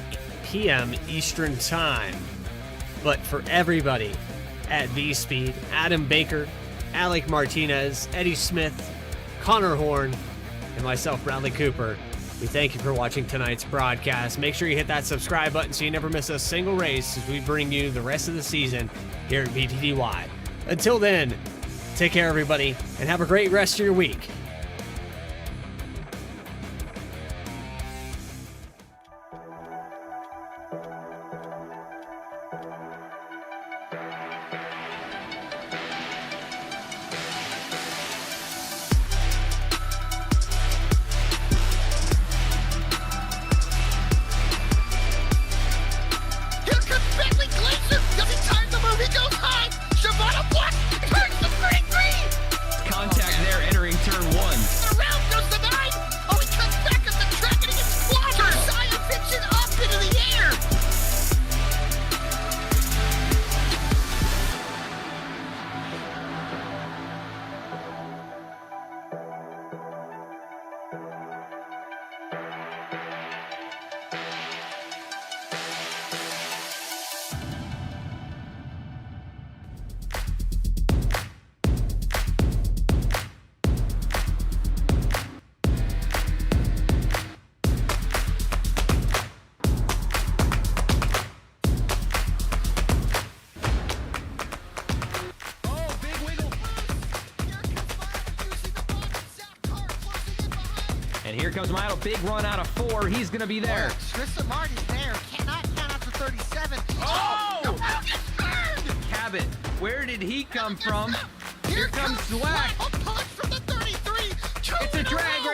p.m. Eastern Time. But for everybody at VSPEED, Adam Baker, Alec Martinez, Eddie Smith, Connor Horn, and myself, Bradley Cooper, we thank you for watching tonight's broadcast. Make sure you hit that subscribe button so you never miss a single race as we bring you the rest of the season here at BTDY. Until then, take care, everybody, and have a great rest of your week. Here comes Milo, big run out of 4. He's going to be there. Tristan Martin's there. Cannot count out to 37. Oh! No, gets burned! Cabot, where did he come from? Here comes Zwack. A punch from the 33. It's a drag